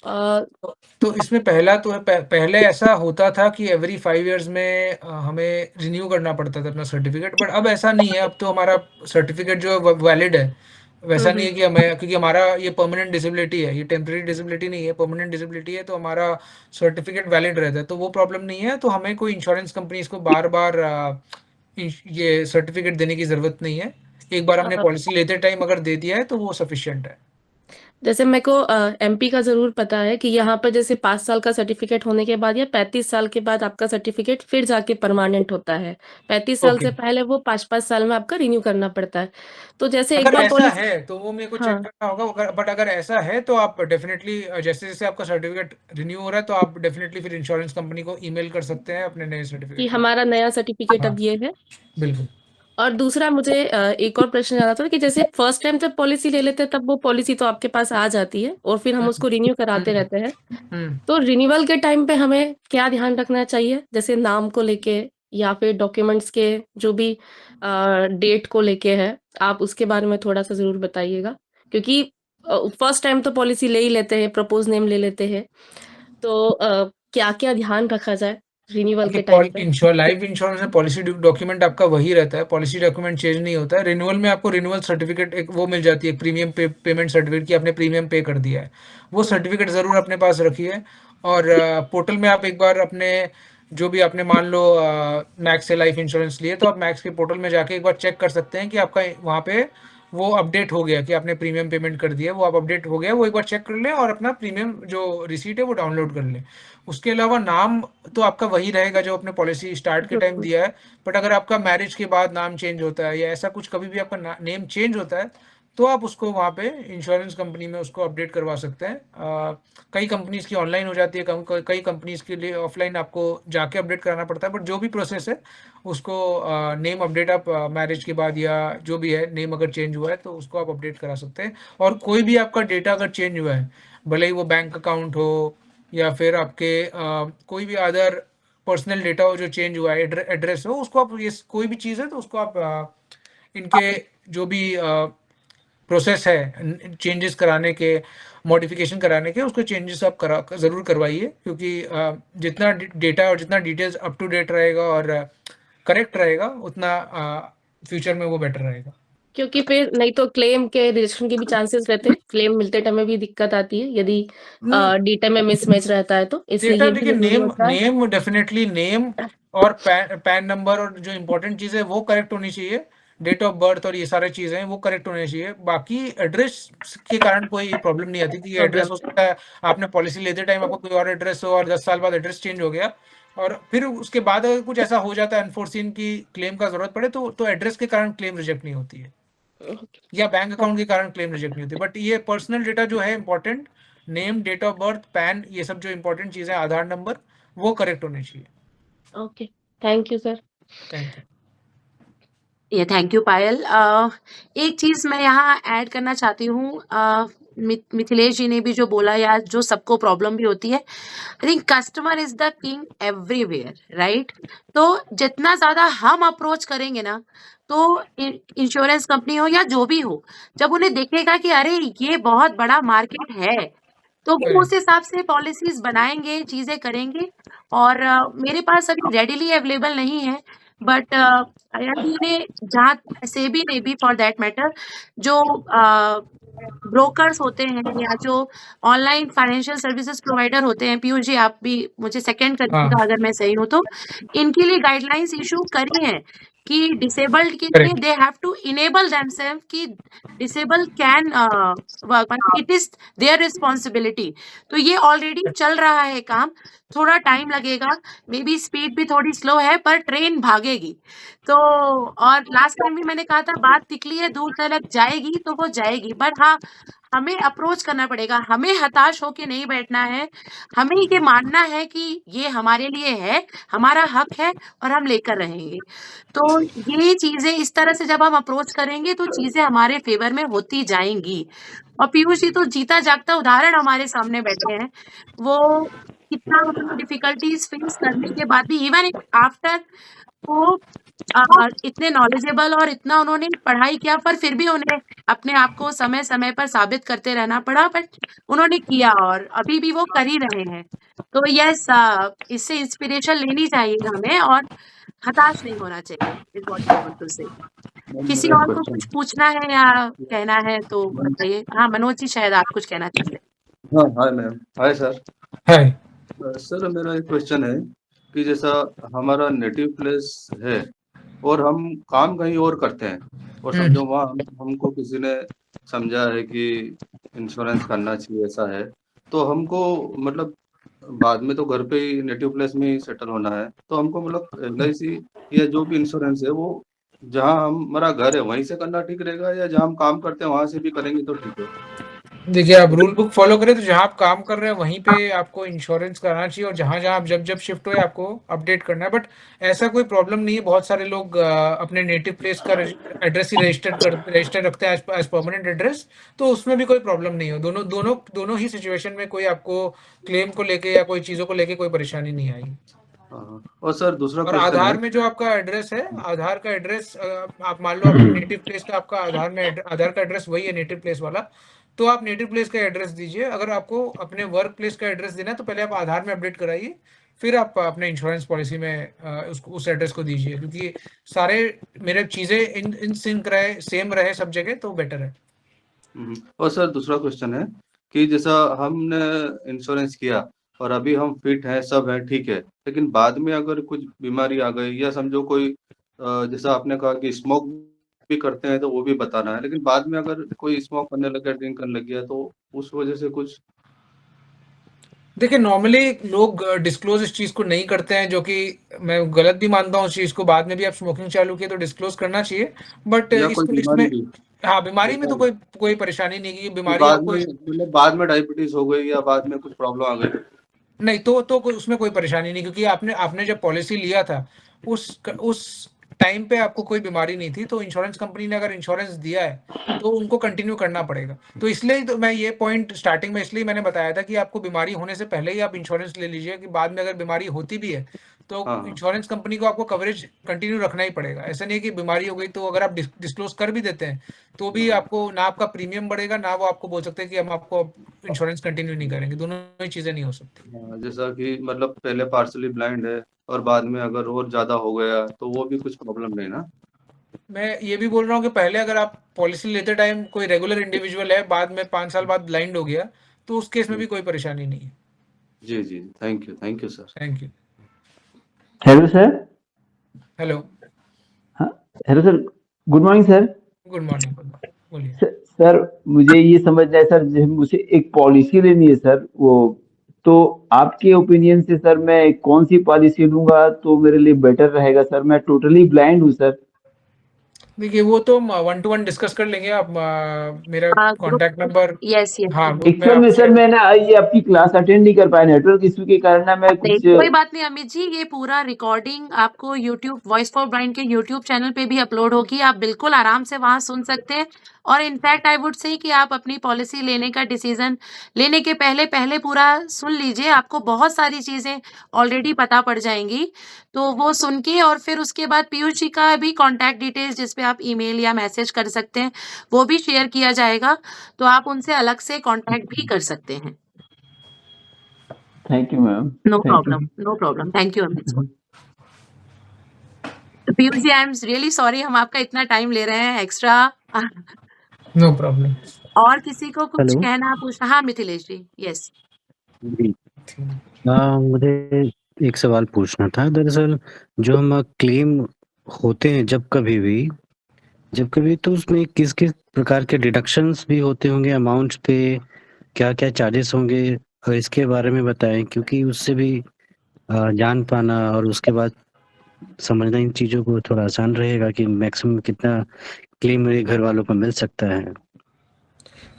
तो इसमें पहला तो है पहले ऐसा होता था कि एवरी 5 इयर्स में हमें रिन्यू करना पड़ता था अपना सर्टिफिकेट, बट अब ऐसा नहीं है। अब तो हमारा सर्टिफिकेट जो है वैलिड है। वैसा नहीं है कि हमें, क्योंकि हमारा ये परमानेंट डिसेबिलिटी है, ये टेम्परेरी डिसेबिलिटी नहीं है, परमानेंट डिसेबिलिटी है, तो हमारा सर्टिफिकेट वैलिड रहता है, तो वो प्रॉब्लम नहीं है। तो हमें कोई इंश्योरेंस कंपनी को बार बार ये सर्टिफिकेट देने की ज़रूरत नहीं है। एक बार हमने पॉलिसी लेते टाइम अगर दे दिया है तो वो सफिशिएंट है। जैसे मेरे को एमपी का ज़रूर पता है कि यहाँ पर जैसे 5 साल का सर्टिफिकेट होने के बाद या 35 साल के बाद आपका सर्टिफिकेट फिर जाके परमानेंट होता है। 35 साल ओके, से पहले वो 5-5 साल में आपका रिन्यू करना पड़ता है। तो जैसे एक अगर बार ऐसा पॉलिसी है तो वो मेरे को चेक हाँ, करना होगा। बट अगर ऐसा है तो आप डेफिनेटली, जैसे जैसे आपका सर्टिफिकेट रिन्यू हो रहा है तो आप डेफिनेटली फिर इंश्योरेंस कंपनी को ईमेल कर सकते हैं अपने नए कि सर्टिफिकेट के लिए। हमारा नया सर्टिफिकेट हाँ, अब ये है। बिल्कुल। और दूसरा मुझे एक और प्रश्न जाना था कि जैसे फर्स्ट टाइम जब पॉलिसी ले लेते हैं तब वो पॉलिसी तो आपके पास आ जाती है और फिर हम उसको रिन्यू कराते हम्म, रहते हैं। हम्म। तो रिन्यूअल के टाइम पे हमें क्या ध्यान रखना चाहिए? जैसे नाम को लेके या फिर डॉक्यूमेंट्स के जो भी डेट को लेके है, आप उसके बारे में थोड़ा-सा ज़रूर बताइएगा। क्योंकि फर्स्ट टाइम तो पॉलिसी ले ही लेते हैं, प्रपोज़ नेम ले लेते हैं। तो क्या-क्या ध्यान रखा जाए रिन्यूअल के टाइम पे? देखिए, लाइफ इंश्योरेंस में पॉलिसी डॉक्यूमेंट आपका वही रहता है, पॉलिसी डॉक्यूमेंट चेंज नहीं होता है। रिन्यूअल में आपको रिन्यूअल सर्टिफिकेट एक वो मिल जाती है, प्रीमियम पेमेंट सर्टिफिकेट की आपने प्रीमियम पे कर दिया है। वो हुँ, सर्टिफिकेट ज़रूर अपने पास रखिए। और पोर्टल में आप एक बार अपने जो भी आपने मान लो मैक्स से लाइफ इंश्योरेंस लिए, तो आप मैक्स के पोर्टल में जाके एक बार चेक कर सकते हैं कि आपका वहाँ पे वो अपडेट हो गया कि आपने प्रीमियम पेमेंट कर दिया, वो आप अपडेट हो गया, वो एक बार चेक कर लें और अपना प्रीमियम जो रिसीट है वो डाउनलोड कर लें। उसके अलावा नाम तो आपका वही रहेगा जो आपने पॉलिसी स्टार्ट के टाइम हुँ, दिया है। बट अगर आपका मैरिज के बाद नाम चेंज होता है या ऐसा कुछ कभी भी आपका नेम चेंज होता है, तो आप उसको वहाँ पे इंश्योरेंस कंपनी में उसको अपडेट करवा सकते हैं। कई कंपनीज की ऑनलाइन हो जाती है, कई कंपनीज के लिए ऑफलाइन आपको जाके अपडेट कराना पड़ता है। बट जो भी प्रोसेस है उसको नेम अपडेट आप मैरिज के बाद या जो भी है नेम अगर चेंज हुआ है तो उसको आप अपडेट करा सकते हैं। और कोई भी आपका डेटा अगर चेंज हुआ है, भले ही वो बैंक अकाउंट हो या फिर आपके कोई भी अदर पर्सनल डेटा हो जो चेंज हुआ है, एड्रेस हो, उसको आप, ये कोई भी चीज़ है तो उसको आप इनके जो भी प्रोसेस है चेंजेस कराने के, मॉडिफिकेशन कराने के, उसको चेंजेस आप ज़रूर करवाइए। क्योंकि जितना डेटा और जितना डिटेल्स अप टू डेट रहेगा और करेक्ट रहेगा उतना फ्यूचर में वो बेटर रहेगा। क्योंकि फिर नहीं तो क्लेम के रिजेक्शन के भी चांसेस रहते हैं। क्लेम मिलते टाइम में भी दिक्कत आती है यदि डेटा में मिसमैच रहता है तो, इसलिए डेटा ये भी देखिए, ज़रूरी नेम होता है। नेम डेफिनेटली नेम और पैन नंबर और जो इंपॉर्टेंट चीज़ है वो करेक्ट होनी चाहिए। डेट ऑफ बर्थ और ये सारी चीज़ें हैं वो करेक्ट होनी चाहिए। बाकी एड्रेस के कारण कोई प्रॉब्लम नहीं आती कि एड्रेस प्रॉब्लम हो सकता है आपने पॉलिसी लेते टाइम आपको कोई और एड्रेस हो और 10 साल बाद एड्रेस चेंज हो गया, और फिर उसके बाद अगर कुछ ऐसा हो जाता है अनफोर्सीन की क्लेम का ज़रूरत पड़े तो एड्रेस के कारण क्लेम रिजेक्ट नहीं होती है या बैंक अकाउंट के कारण क्लेम रिजेक्ट नहीं होती। बट ये पर्सनल डेटा जो है important, name, date of birth, PAN, ये सब जो इंपॉर्टेंट चीज़ें, आधार नंबर, वो करेक्ट होने चाहिए। Okay, thank you sir. Thank you. ये थैंक यू पायल। एक चीज़ मैं यहाँ ऐड करना चाहती हूँ। मिथिलेश जी ने भी जो बोला या जो सबको प्रॉब्लम भी होती है, I think customer is the king everywhere, right? तो जितना ज़्यादा हम अप्रोच करेंगे ना, तो इंश्योरेंस कंपनी हो या जो भी हो, जब उन्हें दिखेगा कि अरे ये बहुत बड़ा मार्केट है, तो वो उस हिसाब से पॉलिसीज बनाएंगे, चीज़ें करेंगे। और मेरे पास अभी रेडिली अवेलेबल नहीं है, बट आईआरबी ने, जहाँ सेबी ने भी फॉर दैट मैटर, जो ब्रोकर्स होते हैं या जो ऑनलाइन फाइनेंशियल सर्विसेज प्रोवाइडर होते हैं, पीयूष जी आप भी मुझे सेकंड करिएगा अगर मैं सही हूँ तो, इनके लिए गाइडलाइंस इशू करी हैं कि डिसेबल्ड के लिए correct. They have to enable themselves कि disable can work, it is their responsibility. तो ये ऑलरेडी चल रहा है काम। थोड़ा टाइम लगेगा, मे बी स्पीड भी थोड़ी स्लो है पर ट्रेन भागेगी। तो और लास्ट टाइम भी मैंने कहा था बात तिकली है, दूर तलक जाएगी तो वो जाएगी, बट हाँ, हमें अप्रोच करना पड़ेगा, हमें हताश होके नहीं बैठना है, हमें ये मानना है कि ये हमारे लिए है, हमारा हक है और हम लेकर रहेंगे। तो ये चीज़ें इस तरह से जब हम अप्रोच करेंगे तो चीज़ें हमारे फ़ेवर में होती जाएँगी। और पीयूष जी तो जीता जागता उदाहरण हमारे सामने बैठे हैं। वो कितना उन्होंने डिफ़िकल्टीज़ फेस करने के बाद भी इवन आफ्टर वो इतने नॉलेजेबल और इतना उन्होंने पढ़ाई किया पर फिर भी उन्हें अपने आप को समय-समय पर साबित करते रहना पड़ा, बट उन्होंने किया और अभी भी वो कर ही रहे हैं। तो यस इससे इंस्पिरेशन लेनी चाहिए हमें और हताश नहीं होना चाहिए, is what I want to say. किसी मेरा और को क्वेश्चन कुछ पूछना है या कहना है तो बताइए। हाँ, मनोज जी शायद आप कुछ कहना चाहते हैं। हाँ, हाय मैम, हाय सर। हाय। सर मेरा एक क्वेश्चन है कि जैसा हमारा नेटिव प्लेस है और हम काम कहीं और करते हैं और समझो वहाँ हमको किसी ने समझा है कि इंश्योरेंस करना चाहिए, ऐसा है, तो हमको मतलब बाद में तो घर पे ही नेटिव प्लेस में ही सेटल होना है, तो हमको मतलब LIC या जो भी इंश्योरेंस है वो जहाँ हमारा घर है वहीं से करना ठीक रहेगा या जहाँ हम काम करते हैं वहां से भी करेंगे तो ठीक है? देखिए, आप रूल बुक फॉलो करें तो जहाँ आप काम कर रहे हैं वहीं पे आपको इंश्योरेंस कराना चाहिए और जहाँ-जहाँ आप जब-जब शिफ्ट हुए आपको अपडेट करना है। बट ऐसा कोई प्रॉब्लम नहीं है, बहुत सारे लोग अपने नेटिव प्लेस का एड्रेस ही रजिस्टर रखते हैं एज परमानेंट एड्रेस, तो उसमें भी कोई प्रॉब्लम नहीं हो। दोनों ही सिचुएशन में कोई आपको क्लेम को लेके या कोई चीज़ों को लेके कोई परेशानी नहीं आएगी। हाँ, और सर दूसरा और क्वेश्चन है। आधार में जो आपका एड्रेस है, आधार का एड्रेस आप मान लो आपके नेटिव प्लेस का आपका आधार का एड्रेस वही है नेटिव प्लेस वाला, तो आप नेटिव प्लेस का एड्रेस दीजिए। अगर आपको अपने वर्क प्लेस का एड्रेस देना है तो पहले आप आधार में अपडेट कराइए, फिर आप अपने इंश्योरेंस पॉलिसी में उस एड्रेस को दीजिए, क्योंकि सारे मेरे चीज़ें इन सिंक रहे, सेम रहे सब जगह तो बेटर है। और सर दूसरा क्वेश्चन है कि जैसा हमने इंश्योरेंस किया और अभी हम फिट हैं, सब हैं, ठीक है, लेकिन बाद में अगर कुछ बीमारी आ गई या समझो कोई जैसा आपने कहा कि स्मोक भी करते हैं तो वो भी बताना है, लेकिन बाद में अगर कोई स्मोक करने लग गया, ड्रिंक करने लग गया तो उस वजह से कुछ? देखिए, नॉर्मली लोग डिस्क्लोज इस चीज़ को नहीं करते हैं, जो कि मैं गलत भी मानता हूँ उस चीज़ को। बाद में भी आप स्मोकिंग चालू किए तो डिस्क्लोज करना चाहिए, बट या कोई बीमारी इसमें भी हाँ, बीमारी में तो जैसा कोई परेशानी नहीं कि कि बीमारी बाद आपको में मतलब बाद में डायबिटीज हो गई या बाद में कुछ प्रॉब्लम आ गई? नहीं तो कोई उसमें कोई परेशानी नहीं, क्योंकि आपने जब पॉलिसी लिया था उस टाइम पे आपको कोई बीमारी नहीं थी, तो इंश्योरेंस कंपनी ने अगर इंश्योरेंस दिया है तो उनको कंटिन्यू करना पड़ेगा। तो इसलिए तो मैं ये पॉइंट स्टार्टिंग में इसलिए मैंने बताया था कि आपको बीमारी होने से पहले ही आप इंश्योरेंस ले लीजिए, कि बाद में अगर बीमारी होती भी है तो हाँ, इंश्योरेंस कंपनी को आपको कवरेज कंटिन्यू रखना ही पड़ेगा। ऐसा नहीं है कि बीमारी हो गई तो अगर आप डिस्क्लोज कर भी देते हैं तो भी आपको ना आपका प्रीमियम बढ़ेगा, ना वो आपको बोल सकते हैं कि हम आपको इंश्योरेंस कंटिन्यू नहीं करेंगे। दोनों ही चीज़ें नहीं हो सकती। हाँ, जैसा कि मतलब पहले पार्शली ब्लाइंड है और बाद में अगर और ज्यादा हो गया तो वो भी कुछ प्रॉब्लम नहीं ना? मैं ये भी बोल रहा हूँ कि पहले अगर आप पॉलिसी लेते टाइम कोई रेगुलर इंडिविजुअल है, बाद में 5 साल बाद ब्लाइंड हो गया, तो उस केस में भी कोई परेशानी नहीं है। जी जी, thank you sir. Thank you. Hello sir. Hello. हाँ, hello sir, good morning sir. Good morning, बोलिए। सर मुझे ये समझना है सर, मुझे एक पॉलिसी लेनी है सर, वो तो आपके ओपिनियन से सर मैं कौन सी पॉलिसी लूंगा तो मेरे लिए बेटर रहेगा सर? मैं टोटली ब्लाइंड हूँ सर। देखिए, वो तो 1 to 1 डिस्कस कर लेंगे। आप मेरा ग्रुप कॉन्टैक्ट नंबर यस हाँ ग्रुप में एक्चुअल में सर मैं ना ये आपकी क्लास अटेंड नहीं कर पाया, नेटवर्क इशू के कारण ना मैं नहीं, कुछ कोई बात नहीं अमित जी, ये पूरा रिकॉर्डिंग आपको यूट्यूब वॉइस फॉर ब्लाइंड के यूट्यूब चैनल पे भी अपलोड होगी। आप बिल्कुल आराम से वहाँ सुन सकते हैं और इनफैक्ट आई वुड से कि आप अपनी पॉलिसी लेने का डिसीजन लेने के पहले पूरा सुन लीजिए। आपको बहुत सारी चीज़ें ऑलरेडी पता पड़ जाएंगी, तो वो सुन के और फिर उसके बाद पीयूष जी का भी कॉन्टैक्ट डिटेल्स जिस पे आप ईमेल या मैसेज कर सकते हैं वो भी शेयर किया जाएगा, तो आप उनसे अलग से कॉन्टैक्ट भी कर सकते हैं। Thank you ma'am. No problem. Thank you Amit ji. Piyush ji I am really sorry हम आपका इतना टाइम ले रहे हैं एक्स्ट्रा। No problem. और किसी को कुछ हेलो। कहना पूछना? हाँ मिथिलेश जी, यस। जी। मुझे एक सवाल पूछना था। दरअसल जो हम क्लेम होते हैं जब कभी तो उसमें किस प्रकार के डिडक्शंस भी होते होंगे, अमाउंट्स पे क्या-क्या चार्जेस होंगे? इसके बारे में बताएं, क्योंकि उससे भी जान पाना और उसके बाद समझना इन चीज़ों को थोड़ा आसान रहेगा कि मैक्सिमम कितना क्लेम मेरे घर वालों को मिल सकता है।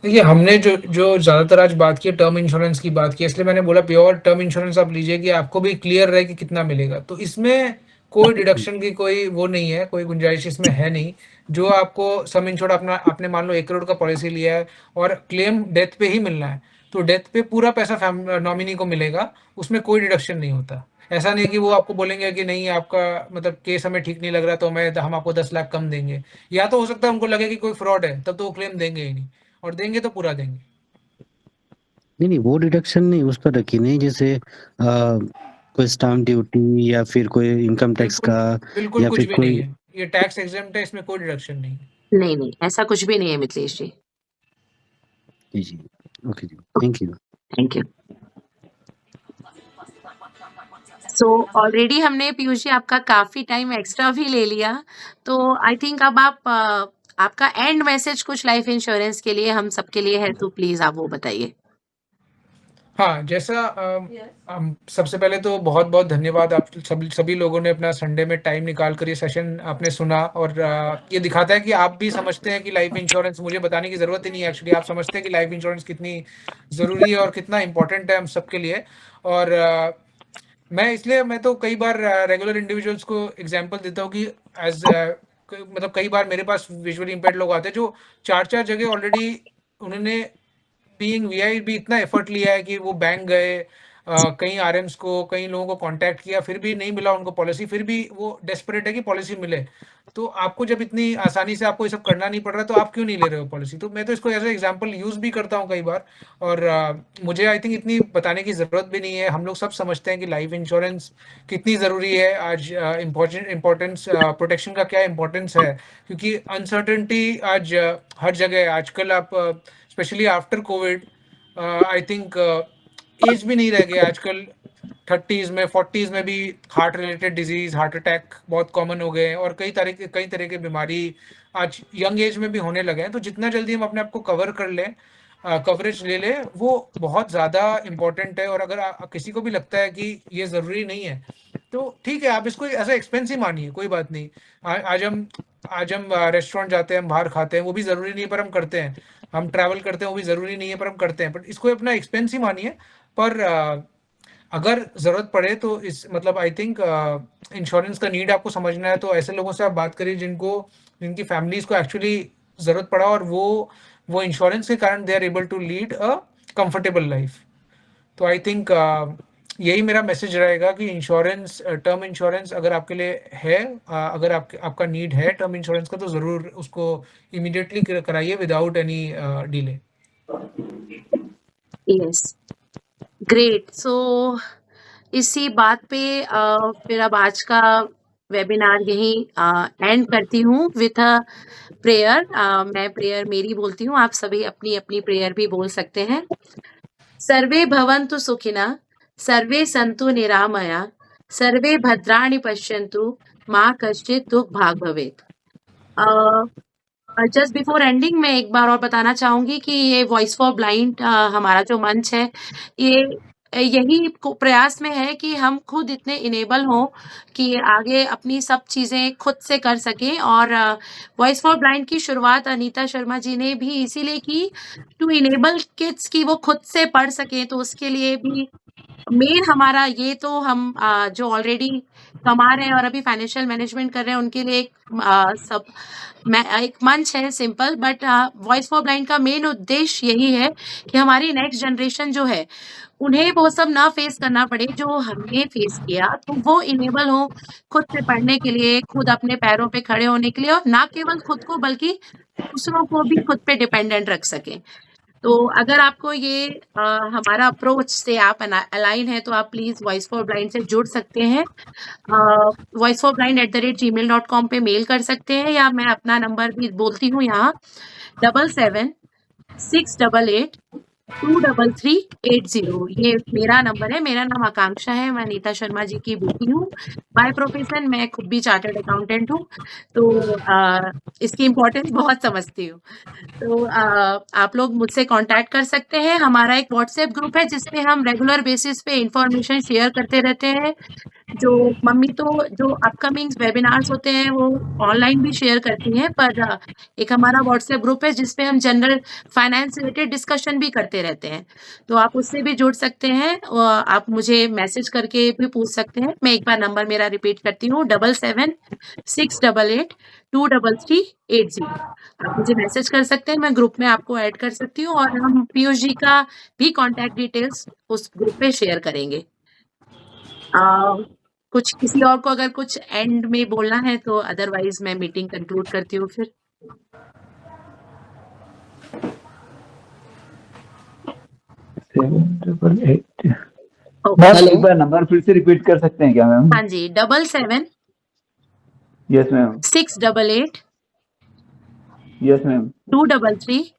देखिए, हमने जो जो ज़्यादातर आज बात की है टर्म इंश्योरेंस की बात की, इसलिए मैंने बोला प्योर टर्म इंश्योरेंस आप लीजिए कि आपको भी क्लियर रहे कि कितना मिलेगा। तो इसमें कोई डिडक्शन की कोई वो नहीं है, कोई गुंजाइश इसमें है नहीं। जो आपको सम इंश्योर्ड अपना आपने मान लो 1 करोड़ का पॉलिसी लिया है और क्लेम डेथ पे ही मिलना है, तो डेथ पे पूरा पैसा नॉमिनी को मिलेगा, उसमें कोई डिडक्शन नहीं होता। ऐसा नहीं है कि वो आपको बोलेंगे कि नहीं आपका मतलब केस हमें ठीक नहीं लग रहा तो हम आपको 10 लाख कम देंगे। या तो हो सकता है उनको लगे कि कोई फ्रॉड है, तब तो वो क्लेम देंगे ही नहीं, और देंगे तो पूरा देंगे। नहीं, नहीं वो डिडक्शन नहीं उस पर रखी नहीं, जैसे कोई स्टाम्प ड्यूटी या फिर कोई इनकम टैक्स बिल्कुल, का बिल्कुल या कुछ फिर भी नहीं कोई है। ये टैक्स एग्जेम्प्ट है, इसमें कोई डिडक्शन नहीं है। नहीं, नहीं, ऐसा कुछ भी नहीं है मिथिलेश जी। जी। ओके जी, thank you. Thank you. So already हमने पीयूष जी आपका काफ़ी टाइम एक्स्ट्रा भी ले लिया, तो आई थिंक अब आपका एंड मैसेज कुछ लाइफ इंश्योरेंस के लिए हम सबके लिए है, तो प्लीज़ आप वो बताइए। हाँ, जैसा सबसे पहले तो बहुत-बहुत धन्यवाद आप सभी लोगों ने अपना संडे में टाइम निकाल कर ये सेशन आपने सुना, और ये दिखाता है कि आप भी समझते हैं कि लाइफ इंश्योरेंस, मुझे बताने की ज़रूरत ही नहीं है एक्चुअली, आप समझते हैं कि लाइफ इंश्योरेंस कितनी ज़रूरी है और कितना इम्पोर्टेंट है हम सबके लिए। और मैं तो कई बार रेगुलर इंडिविजुअल्स को एग्जांपल देता हूँ कि मतलब कई बार मेरे पास विजुअली इम्पेयर्ड लोग आते हैं जो 4-4 जगह ऑलरेडी उन्होंने बीइंग वीआई भी इतना एफर्ट लिया है कि वो बैंक गए, कई आरएम्स को, कई लोगों को कांटेक्ट किया, फिर भी नहीं मिला उनको पॉलिसी, फिर भी वो डेस्परेट है कि पॉलिसी मिले। तो आपको जब इतनी आसानी से आपको ये सब करना नहीं पड़ रहा, तो आप क्यों नहीं ले रहे हो पॉलिसी? तो मैं तो इसको एज ए एग्जांपल यूज भी करता हूँ कई बार। और मुझे आई थिंक इतनी बताने की ज़रूरत भी नहीं है। हम लोग सब समझते हैं कि लाइफ इंश्योरेंस कितनी ज़रूरी है आज। इम्पोर्टेंस प्रोटेक्शन का क्या इम्पोर्टेंस है, क्योंकि अनसर्टेनिटी आज हर जगह है। आजकल आप specially after COVID, I think age भी नहीं रह गया आजकल। 30s में 40s में भी heart related disease, heart attack बहुत कॉमन हो गए हैं, और कई तरह की बीमारी आज यंग एज में भी होने लगे हैं। तो जितना जल्दी हम अपने आप को कवर कर लें, कवरेज ले लें, वो बहुत ज़्यादा इम्पोर्टेंट है। और अगर किसी को भी लगता है कि ये ज़रूरी नहीं है, तो ठीक है, आप इसको एज ए एक्सपेंस ही मानिए, कोई बात नहीं। आज हम रेस्टोरेंट जाते हैं, हम बाहर खाते हैं, वो भी ज़रूरी नहीं है पर हम करते हैं। हम ट्रैवल करते हैं, वो भी ज़रूरी नहीं है पर हम करते हैं। बट इसको अपना एक्सपेंस ही मानिए। पर अगर ज़रूरत पड़े तो इस मतलब आई थिंक इंश्योरेंस का नीड आपको समझना है, तो ऐसे लोगों से आप बात करिए जिनकी फैमिलीज़ को एक्चुअली ज़रूरत पड़ा, और वो इंश्योरेंस के कारण they are able to lead a comfortable life. तो आई थिंक यही मेरा मैसेज रहेगा कि इंश्योरेंस, टर्म इंश्योरेंस अगर आपके लिए है, अगर आपका नीड है टर्म इंश्योरेंस का, तो ज़रूर उसको इमीडिएटली कराइए without any delay. Yes, great. So इसी बात पे फिर अब आज का वेबिनार यहीं एंड करती हूँ विथ अ प्रेयर। मैं प्रेयर मेरी बोलती हूँ, आप सभी अपनी अपनी प्रेयर भी बोल सकते हैं। सर्वे भवन्तु सुखिनः, सर्वे सन्तु निरामया, सर्वे भद्राणि पश्यन्तु, मा कश्चित् दुःख भाग् भवेत्। जस्ट बिफोर एंडिंग मैं एक बार और बताना चाहूंगी कि ये वॉइस फॉर ब्लाइंड हमारा जो मंच है, ये यही प्रयास में है कि हम खुद इतने इनेबल हों कि आगे अपनी सब चीज़ें खुद से कर सकें। और वॉइस फॉर ब्लाइंड की शुरुआत अनीता शर्मा जी ने भी इसीलिए की, टू इनेबल किड्स की वो खुद से पढ़ सकें। तो उसके लिए भी मेन हमारा ये, तो हम जो ऑलरेडी कमा रहे हैं और अभी फाइनेंशियल मैनेजमेंट कर रहे हैं, उनके लिए एक मंच है simple, but voice for blind का मेन उद्देश्य यही है कि हमारी नेक्स्ट जनरेशन जो है, उन्हें वो सब ना फेस करना पड़े जो हमने फेस किया। तो वो इनेबल हो खुद से पढ़ने के लिए, खुद अपने पैरों पे खड़े होने के लिए, और ना केवल खुद को बल्कि दूसरों को भी खुद पे डिपेंडेंट रख सकें। तो अगर आपको ये हमारा अप्रोच से आप अलाइन है, तो आप प्लीज़ वॉइस फॉर ब्लाइंड से जुड़ सकते हैं। voiceforblind@gmail.com पे मेल कर सकते हैं, या मैं अपना नंबर भी बोलती हूँ यहाँ, 776888 23380 ये मेरा नंबर है। मेरा नाम आकांक्षा है, मैं नीता शर्मा जी की बेटी हूँ। बाय प्रोफेशन मैं खुद भी चार्टर्ड अकाउंटेंट हूँ, तो इसकी इम्पोर्टेंस बहुत समझती हूँ। तो आप लोग मुझसे कांटेक्ट कर सकते हैं। हमारा एक व्हाट्सएप ग्रुप है जिसपे हम रेगुलर बेसिस पे इन्फॉर्मेशन शेयर करते रहते हैं। जो मम्मी तो जो अपकमिंग वेबिनार्स होते हैं वो ऑनलाइन भी शेयर करती हैं, पर एक हमारा व्हाट्सएप ग्रुप है जिसपे हम जनरल फाइनेंस रिलेटेड डिस्कशन भी करते रहते हैं, तो आप उससे भी जुड़ सकते हैं। आप मुझे मैसेज करके भी पूछ सकते हैं। मैं एक बार नंबर मेरा रिपीट करती हूँ, 7768823380। आप मुझे मैसेज कर सकते हैं, मैं ग्रुप में आपको ऐड कर सकती हूँ, और हम पीयूष जी का भी कॉन्टैक्ट डिटेल्स उस ग्रुप पे शेयर करेंगे। कुछ किसी और को अगर कुछ एंड में बोलना है तो अदरवाइज मैं मीटिंग कंक्लूड करती हूँ फिर। 788 ओके, मैम हेलो एक बार नंबर फिर से रिपीट कर सकते हैं क्या मैम? हाँ जी, 77 yes ma'am 688 yes ma'am 233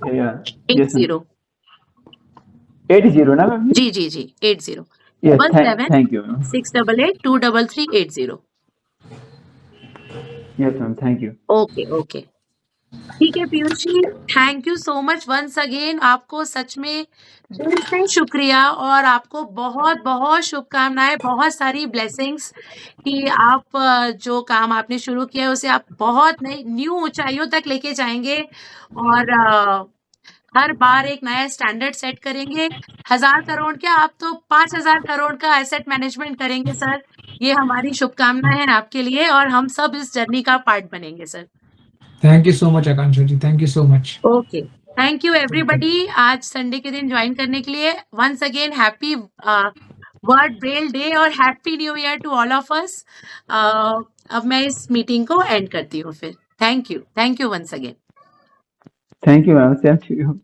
yes ma'am 80। 80 ना मैम? जी जी जी 80 yes 77 thank you ma'am 688 233 80। Yes ma'am thank you okay okay, ठीक है Piyush ji, thank you so much once again. आपको सच में दिल से शुक्रिया, और आपको बहुत बहुत शुभकामनाएं, बहुत सारी ब्लेसिंग्स कि आप जो काम आपने शुरू किया है उसे आप बहुत नई न्यू ऊंचाइयों तक लेके जाएंगे, और हर बार एक नया स्टैंडर्ड सेट करेंगे। 1000 करोड़ क्या, आप तो 5000 करोड़ का एसेट मैनेजमेंट करेंगे सर। ये हमारी शुभकामनाएं हैं आपके लिए, और हम सब इस जर्नी का पार्ट बनेंगे sir. Thank you so much Akanksha ji, thank you so much. Okay, thank you everybody आज संडे के दिन ज्वाइन करने के लिए। Once again happy world braille day और happy new year to all of us. अब मैं इस मीटिंग को एंड करती हूँ फिर। Thank you once again. Thank you ma'am same to you